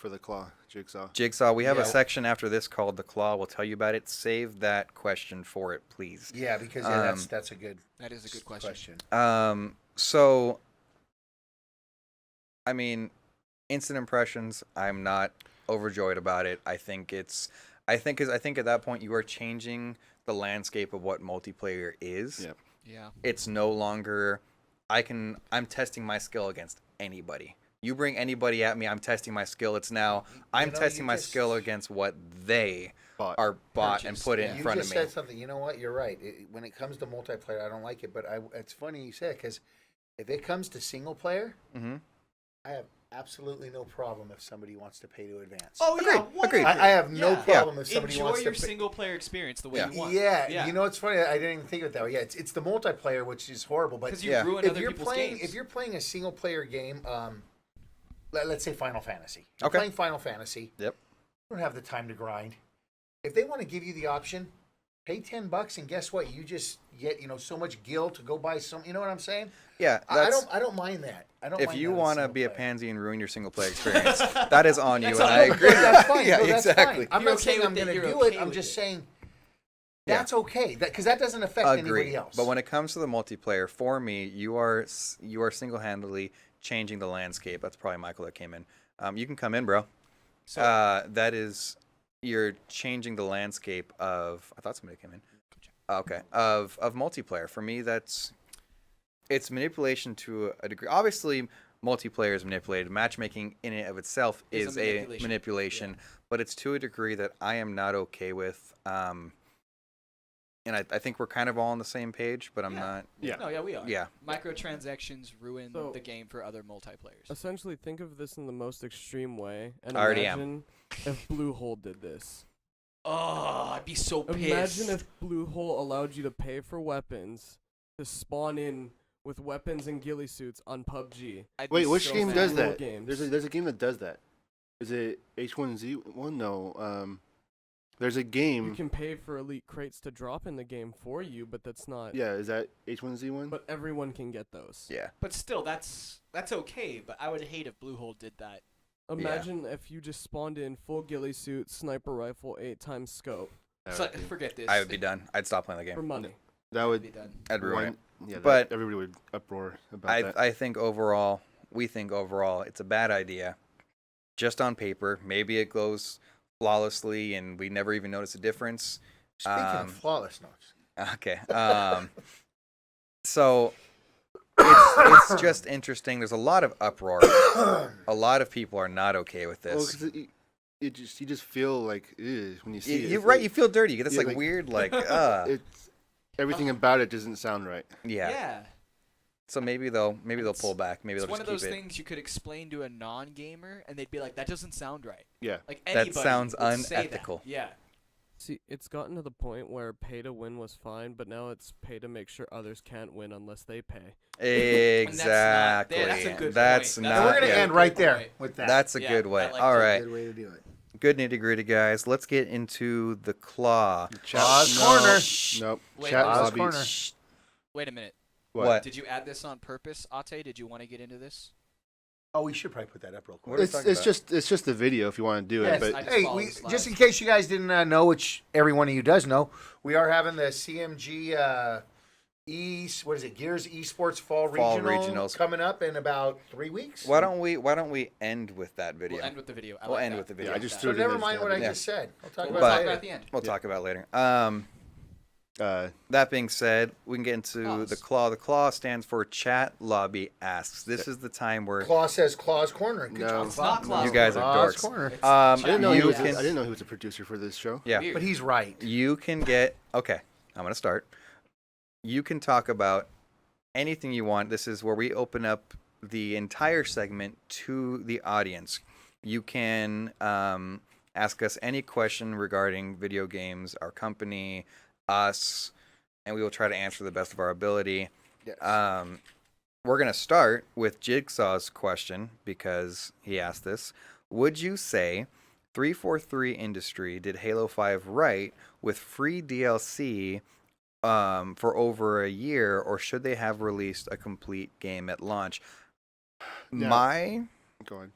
Jigsaw. Jigsaw, we have Yeah. a section after this called The Claw. We'll tell you about it. Save that question for it, please. Yeah, because that's a good That is a good question. So, I mean, instant impressions, I'm not overjoyed about it. I think at that point you are changing the landscape of what multiplayer is. Yep. Yeah. It's no longer I'm testing my skill against anybody. You bring anybody at me, I'm testing my skill. It's now I'm testing my skill against what they are bought and Purchased, put yeah. in You front just of me. said something. You know what? You're right. When it comes to multiplayer, I don't like it. But it's funny you said because if it comes to single player, Mm-hmm. I have absolutely no problem if somebody wants to pay to advance. Oh yeah. Agreed. I have no Yeah. problem if somebody Enjoy wants your to pay. single player experience the way Yeah. you want. Yeah, you know what's funny? I didn't even think of it that way. Yeah, it's the multiplayer which is horrible. But because you Yeah. ruin if other you're people's playing, games. if you're playing a single player game, let's say Final Fantasy. You're Okay. playing Final Fantasy. Yep. You don't have the time to grind. If they want to give you the option, pay $10 and guess what? You just get so much gil to go buy some. You know what I'm saying? Yeah, I don't mind that. I don't. if mind you that in want to single be a player. pansy and ruin your single player experience, that is on you, That's and on I you. agree. That's fine. Yeah, No, that's exactly. fine. I'm You're not okay saying with I'm it, going to you're do okay it. I'm with just it. saying That's okay. Because that doesn't affect anybody else. But when it comes to the multiplayer, for me, you are single-handedly changing the landscape. That's probably Michael that came in. You can come in, bro. So That is, you're changing the landscape of. I thought somebody came in. Okay. Of multiplayer. For me, it's manipulation to a degree. Obviously, multiplayer is manipulated. Matchmaking in and of itself is a manipulation, but it's to a degree that I am not okay with. And I think we're kind of all on the same page, but I'm not. Yeah. No, yeah, we are. Yeah. Microtransactions ruin the game for other multiplayers. Essentially, think of this in the most extreme way, and I already imagine if Bluehole did this. Oh, I'd be so pissed. Imagine if Bluehole allowed you to pay for weapons to spawn in with weapons and ghillie suits on PubG. Wait, which game does that? Games. There's a game that does that. Is it H1Z1? No. There's a game. You can pay for elite crates to drop in the game for you, but that's not. Yeah, is that H1Z1? But everyone can get those. Yeah. But still, that's okay. But I would hate if Bluehole did that. Imagine if you just spawned in full ghillie suit, sniper rifle, 8x scope. Forget this. I would be done. I'd stop playing the game. For money. That would be done. I'd ruin it. Yeah, But everybody would uproar about that. I think overall, it's a bad idea. Just on paper, maybe it goes flawlessly, and we never even notice a difference. Speaking of flawless notes. Okay. So it's just interesting. There's a lot of uproar. A lot of people are not okay with Well, this. 'cause you just feel like when you see it. You're right. You feel dirty. You get this Yeah, like- weird It's everything about it doesn't sound right. Yeah. So maybe they'll pull back. Maybe It's they'll one just of those keep it. things you could explain to a non-gamer, and they'd be like, "That doesn't sound right." Yeah. Like That anybody sounds would say that. unethical. Yeah. See, it's gotten to the point where pay to win was fine, but now it's pay to make sure others can't win unless they pay. Exactly. That's a good That's point. not. And we're going to yeah, end right there with that. That's a Yeah, good way. I like All that. right. Good way to do it. Good nitty gritty, guys. Let's get into the claw. Claw's No. Corner. Nope. Wait, Chat Claw's lobby. Corner. Wait a minute. What? Did you add this on purpose, Ate? Did you want to get into this? Oh, we should probably put that up real quick. What are you It's talking about? it's just the video if you want to do Yes, it, I but just hey, follow the just slides. in case you guys didn't know, which every one of you does know, we are having the CMG Gears Esports Fall Regionals. coming up in about 3 weeks. Why don't we end with that video? We'll end with the video. I We'll like end that. with the video. Yeah, I just that. threw So it in never there mind just what I to have just said. We'll talk We'll about talk it about it later. at the end. We'll talk about it later. it. That being said, we can get into Claws. the claw. The claw stands for Chat Lobby Asks. This is the time where Claw says Claw's Corner. Good No. job, It's Bob. not Claw's you guys are Claw's dorks. Corner. It's I didn't know you he was. can- I didn't know he was a producer for this show. yeah, Weird. But he's right. you can get. Okay, I'm gonna start. You can talk about anything you want. This is where we open up the entire segment to the audience. You can ask us any question regarding video games, our company, us, and we will try to answer the best of our ability. Yes. We're going to start with Jigsaw's question because he asked this. Would you say 343 Industry did Halo 5 right with free DLC for over a year, or should they have released a complete game at launch? Yeah. My Go ahead.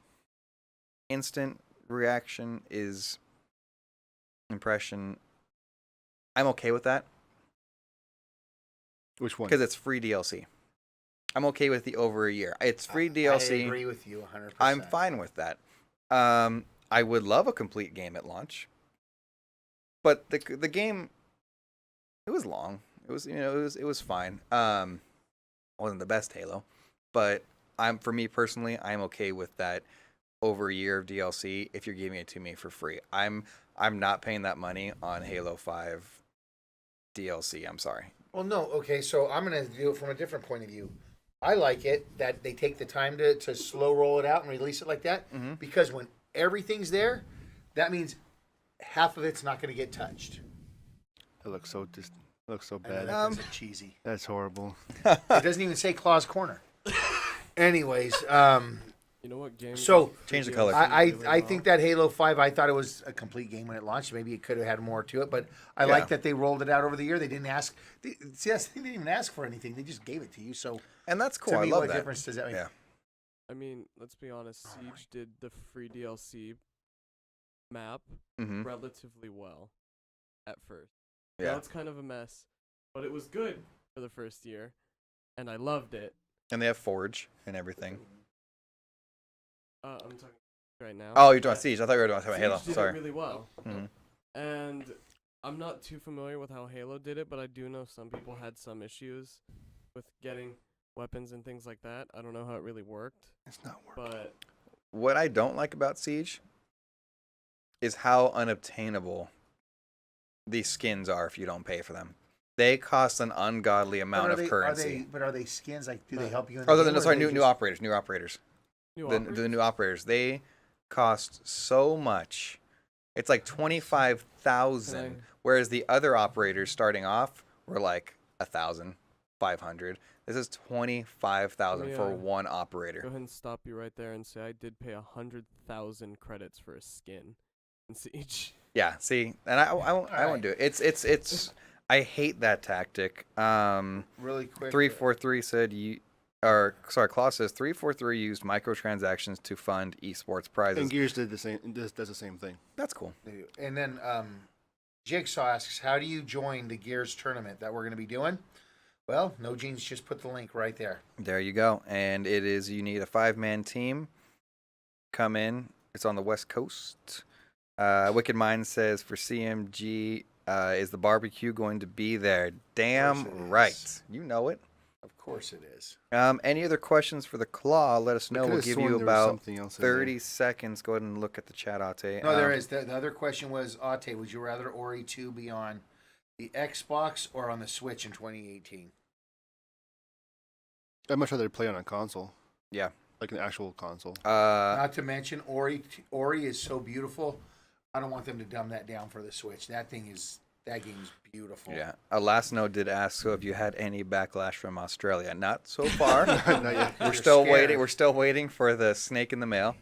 instant reaction is impression. I'm okay with that Which one? because it's free DLC. I'm okay with the over a year. It's free DLC. I agree with you 100%. I'm fine with that. I would love a complete game at launch, but the game, it was long. It was it was fine. Wasn't the best Halo, but for me personally, I'm okay with that over a year of DLC if you're giving it to me for free. I'm not paying that money on Halo 5 DLC. I'm sorry. Well, no. Okay, so I'm going to do it from a different point of view. I like it that they take the time to slow roll it out and release it like that Mhm. because when everything's there, that means half of it's not going to get touched. It looks so I know bad. that's cheesy. That's horrible. It doesn't even say Claw's Corner. Anyways, You know what game? So, Change the color. I think that Halo 5, I thought it was a complete game when it launched. Maybe it could have had more to it, but I like that they rolled it out over the year. They didn't ask. They didn't even ask for anything. They just gave it to you. So, And that's cool. to I me, love what that. difference does that make? Yeah. I mean, let's be honest. Siege did the free DLC map Mm-hmm. relatively well at first. Yeah. Now it's kind of a mess, but it was good for the first year, and I loved it. And they have Forge and everything. I'm talking right now. Oh, you're doing Siege. I thought you were doing Halo. Siege did Sorry. it really well. Mhm. And I'm not too familiar with how Halo did it, but I do know some people had some issues with getting weapons and things like that. I don't know how it really worked, It's not working. but What I don't like about Siege is how unobtainable these skins are if you don't pay for them. They cost an ungodly amount of currency. Are they skins? Like, do they help you? In Oh, the no, game, or sorry, they new operators. New operators. The new operators. They cost so much. It's like 25,000, whereas the other operators starting off were like 1,000, 500. This is 25,000 for one Go operator. ahead and stop you right there and say I did pay 100,000 credits for a skin in Siege. Yeah, see, and I won't do it. It's I hate that tactic. Really quick. 343 said Claus says 343 used microtransactions to fund esports prizes. And Gears did the same. Does the same thing. That's cool. And then Jigsaw asks, how do you join the Gears tournament that we're going to be doing? Well, No Jeans just put the link right there. There you go. And it is, you need a 5-man team. Come in. It's on the West Coast. Wicked Mind says for CMG, is the barbecue going to be there? Damn right. You know it. Of course it is. Any other questions for the Claw? Let us know. We'll give you about 30 seconds. Go ahead and look at the chat, Ate. No, there is. The other question was, Ate, would you rather Ori 2 be on the Xbox or on the Switch in 2018? I'd much rather play on a console. Yeah. Like an actual console. Not to mention, Ori is so beautiful. I don't want them to dumb that down for the Switch. That game's beautiful. Yeah. Last note did ask, so have you had any backlash from Australia? Not so far. Not yet. We're still waiting. We're still waiting for the snake in the mail.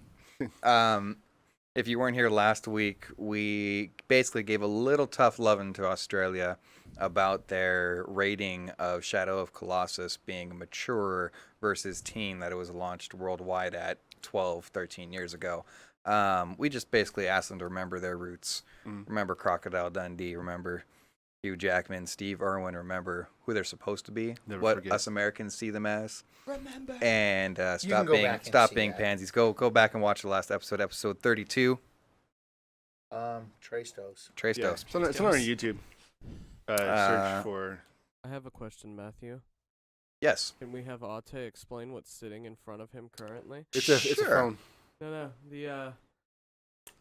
If you weren't here last week, we basically gave a little tough loving to Australia about their rating of Shadow of Colossus being mature versus teen that it was launched worldwide at 12, 13 years ago. We just basically asked them to remember their roots. Remember Crocodile Dundee. Remember Hugh Jackman, Steve Irwin. Remember who they're supposed to be. Never what forget. us Americans see them as. Remember. And can go back and stop see being that. pansies. Go back and watch the last episode 32. Trestos. Trace Yeah. Dose. It's on our YouTube. Search for. I have a question, Matthew. Yes. Can we have Ate explain what's sitting in front of him currently? It's a Sure. phone. No, the Have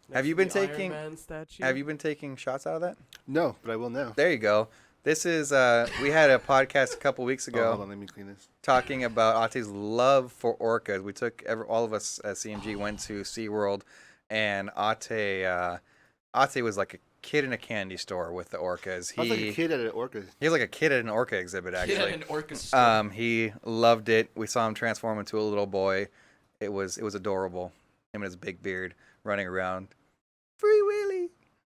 next you to been the Iron taking- Man statue? Have you been taking shots out of that? No, but I will now. There you go. This is we had a podcast a couple weeks Oh, ago hold on, let me clean this. talking about Ate's love for orcas. We took all of us at CMG went to SeaWorld, and Ate was like a kid in a candy store with the orcas. I was like a kid at an orca. He was like a kid at an orca exhibit, actually. Kid at an orchestra. He loved it. We saw him transform into a little boy. It was adorable. Him and his big beard running around. Free Willy.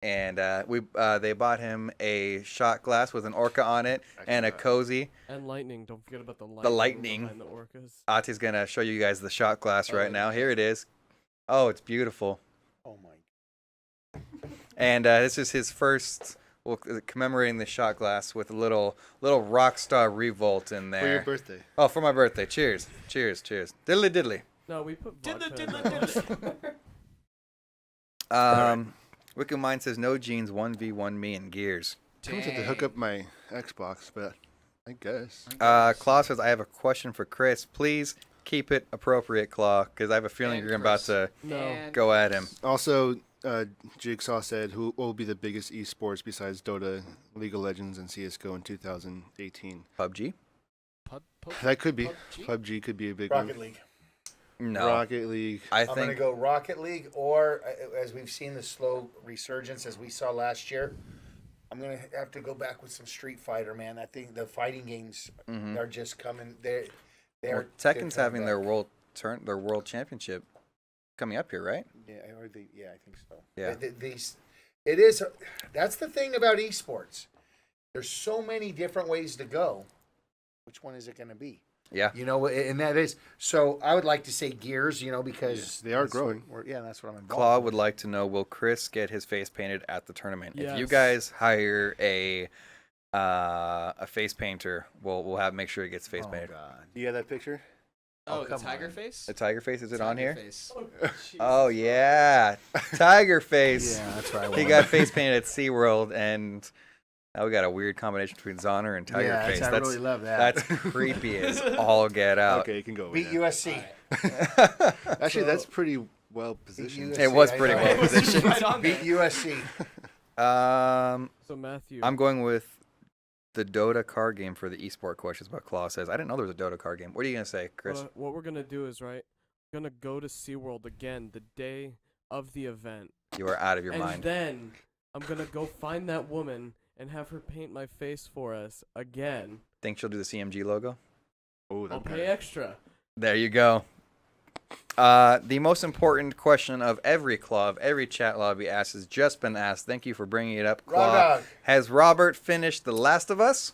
And they bought him a shot glass with an orca on it and a cozy. And lightning. Don't forget about the lightning. The lightning. behind the orcas. Ate's gonna show you guys the shot glass right now. Here it is. Oh, it's beautiful. Oh my. And this is his first, commemorating the shot glass with a little rock star revolt in there. For your birthday. Oh, for my birthday. Cheers. Cheers. Cheers. Diddly diddly. No, we put vodka in Diddly that. Wicked Mind says no jeans 1v1 me and Gears. I was have to hook up my Xbox, but I guess. Claw says I have a question for Chris. Please keep it appropriate, Claw, because I have a feeling And you're about Chris. to No. go at him. Also, Jigsaw said, who will be the biggest esports besides Dota, League of Legends, and CSGO in 2018? PUBG? That could be. PUBG? PUBG could be a big Rocket one. League. No. Rocket League. I I'm going to think go Rocket League, or as we've seen the slow resurgence as we saw last year, I'm going to have to go back with some Street Fighter, man. I think the fighting games are just coming. They're Tekken's they're having coming their world championship coming up here, right? back. Yeah, I think so. Yeah. It is. That's the thing about esports. There's so many different ways to go. Which one is it going to be? Yeah. You know, and that is so. I would like to say Gears, because they are that's what growing. that's what I'm involved. Claw with. would like to know: will Chris get his face painted at the tournament? If you Yes. guys hire a face painter, we'll make sure he gets face painted. God. Do you have that picture? Oh, the come tiger on. face? The tiger face, is it on Tiger here? Face. Oh yeah, tiger face. Yeah, that's right. He got face painted at SeaWorld, and now we got a weird combination between Zonner and tiger face. I really love that. That's creepy as all get out. Okay, you can go. Beat with USC. that. Actually, So- that's pretty well positioned. USC, It was I pretty know. well positioned. Right on Beat there. USC. So Matthew, I'm going with the Dota card game for the Esports questions. What Claw says. I didn't know there was a Dota card game. What are you gonna say, Chris? what we're gonna do is we're gonna go to SeaWorld again the day of the event, You are out of your and mind. then I'm gonna go find that woman and have her paint my face for us again. Think she'll do the CMG logo? Oh, I'll that pay extra. There you go. The most important question of every Claw, of every chat lobby asked, has just been asked. Thank you for bringing it up, Claw. Dog. Has Robert finished The Last of Us?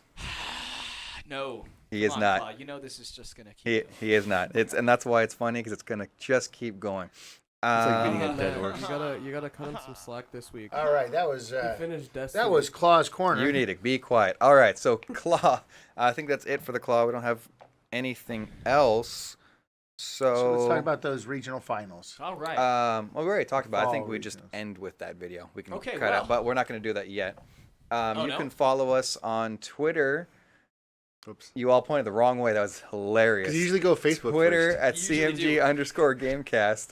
No. He Come is on, not. Claw. You know this is just gonna keep. He is not. And that's why it's funny, because it's gonna just keep going. like beating Oh, a dead man, horse. you gotta cut him some slack this week. All right, that was He finished Destiny. that was Claw's corner. You need to be quiet. All right, so Claw. I think that's it for the Claw. We don't have anything else. So let's talk about those regional finals. All right. Well, we already talked about it. I think Fall we just regionals. end with that video. We can Okay, cut well. out, but we're not going to do that yet. Oh, You no? can follow us on Twitter. Oops. You all pointed the wrong way. That was hilarious. Because you usually go Facebook Twitter first. at You usually do. CMG_Gamecast.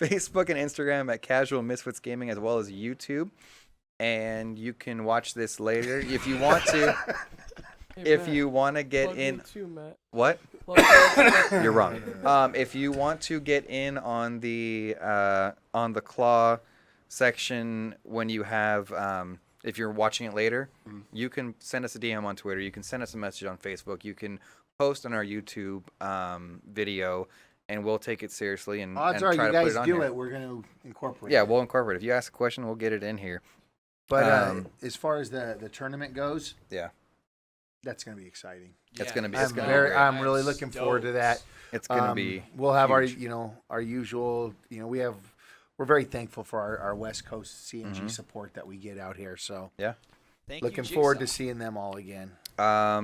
Facebook and Instagram at Casual Misfits Gaming, as well as YouTube. And you can watch this later if you want to. Hey, If Matt, you want to get plug me in, too, Matt. what? Plug me too. You're wrong. If you want to get in on the Claw section when you have, if you're watching it later, you can send us a DM on Twitter. You can send us a message on Facebook. You can post on our YouTube video, and we'll take it seriously and Odds and are try you to put guys it on do here. it. We're going to incorporate. Yeah, it. we'll incorporate it. If you ask a question, we'll get it in here. But as far as the tournament goes, Yeah, that's going to be exciting. it's gonna be. I'm It's gonna very, be. I'm really looking forward to that. It's gonna be. We'll have huge. our usual. We're very thankful for our West Coast CMG Mm-hmm. support that we get out here. So Thank looking you, forward to Jigsaw. seeing them all again.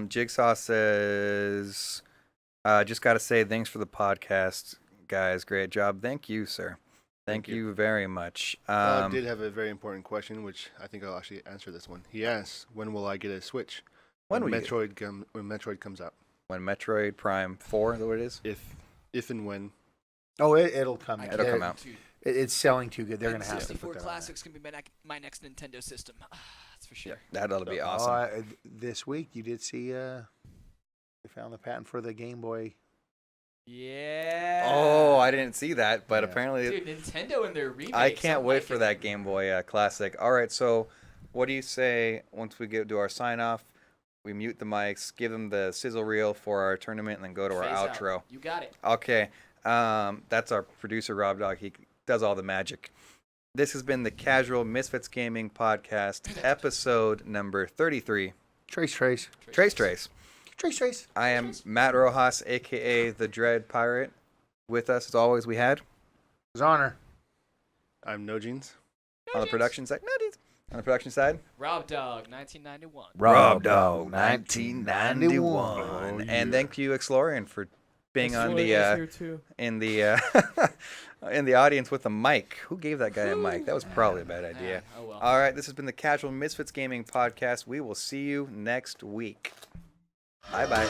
Jigsaw says, just got to say thanks for the podcast, guys. Great job. Thank you, sir. Thank you very much. Did have a very important question, which I think I'll actually answer this one. He asks, "When will I get a Switch? When will you When Metroid comes out? when Metroid Prime 4, is that what it is? If and when." Oh, it'll come. I out. It'll can't- come out. Dude, It's selling too good. They're going to have to 64 put that on there. Classics can be my next Nintendo system. That's for sure. That'll be Oh, awesome. this week you did see they found the patent for the Game Boy. Yeah. Oh, I didn't see that, but Yeah. apparently Dude, Nintendo and their remakes. I can't I'm wait liking for it. that Game Boy Classic. All right, so what do you say once we do our sign off? We mute the mics, give them the sizzle reel for our tournament, and then go to our Phase out. outro. You got it. Okay, that's our producer Rob Dog. He does all the magic. This has been the Casual Misfits Gaming Podcast, episode number 33. Trace. Trace. Trace. I am Matt Rojas, aka the Dread Pirate. With us, as always, we had His honor. I'm No Jeans. on the production side. On the production side, Rob Dog, 1991. Rob Dog, 1991. And thank you, Exlorian, for being on the Here too. in the in the audience with a mic. Who gave that guy a mic? That was probably a bad idea. Man, oh well. All right, this has been the Casual Misfits Gaming Podcast. We will see you next week. Bye bye.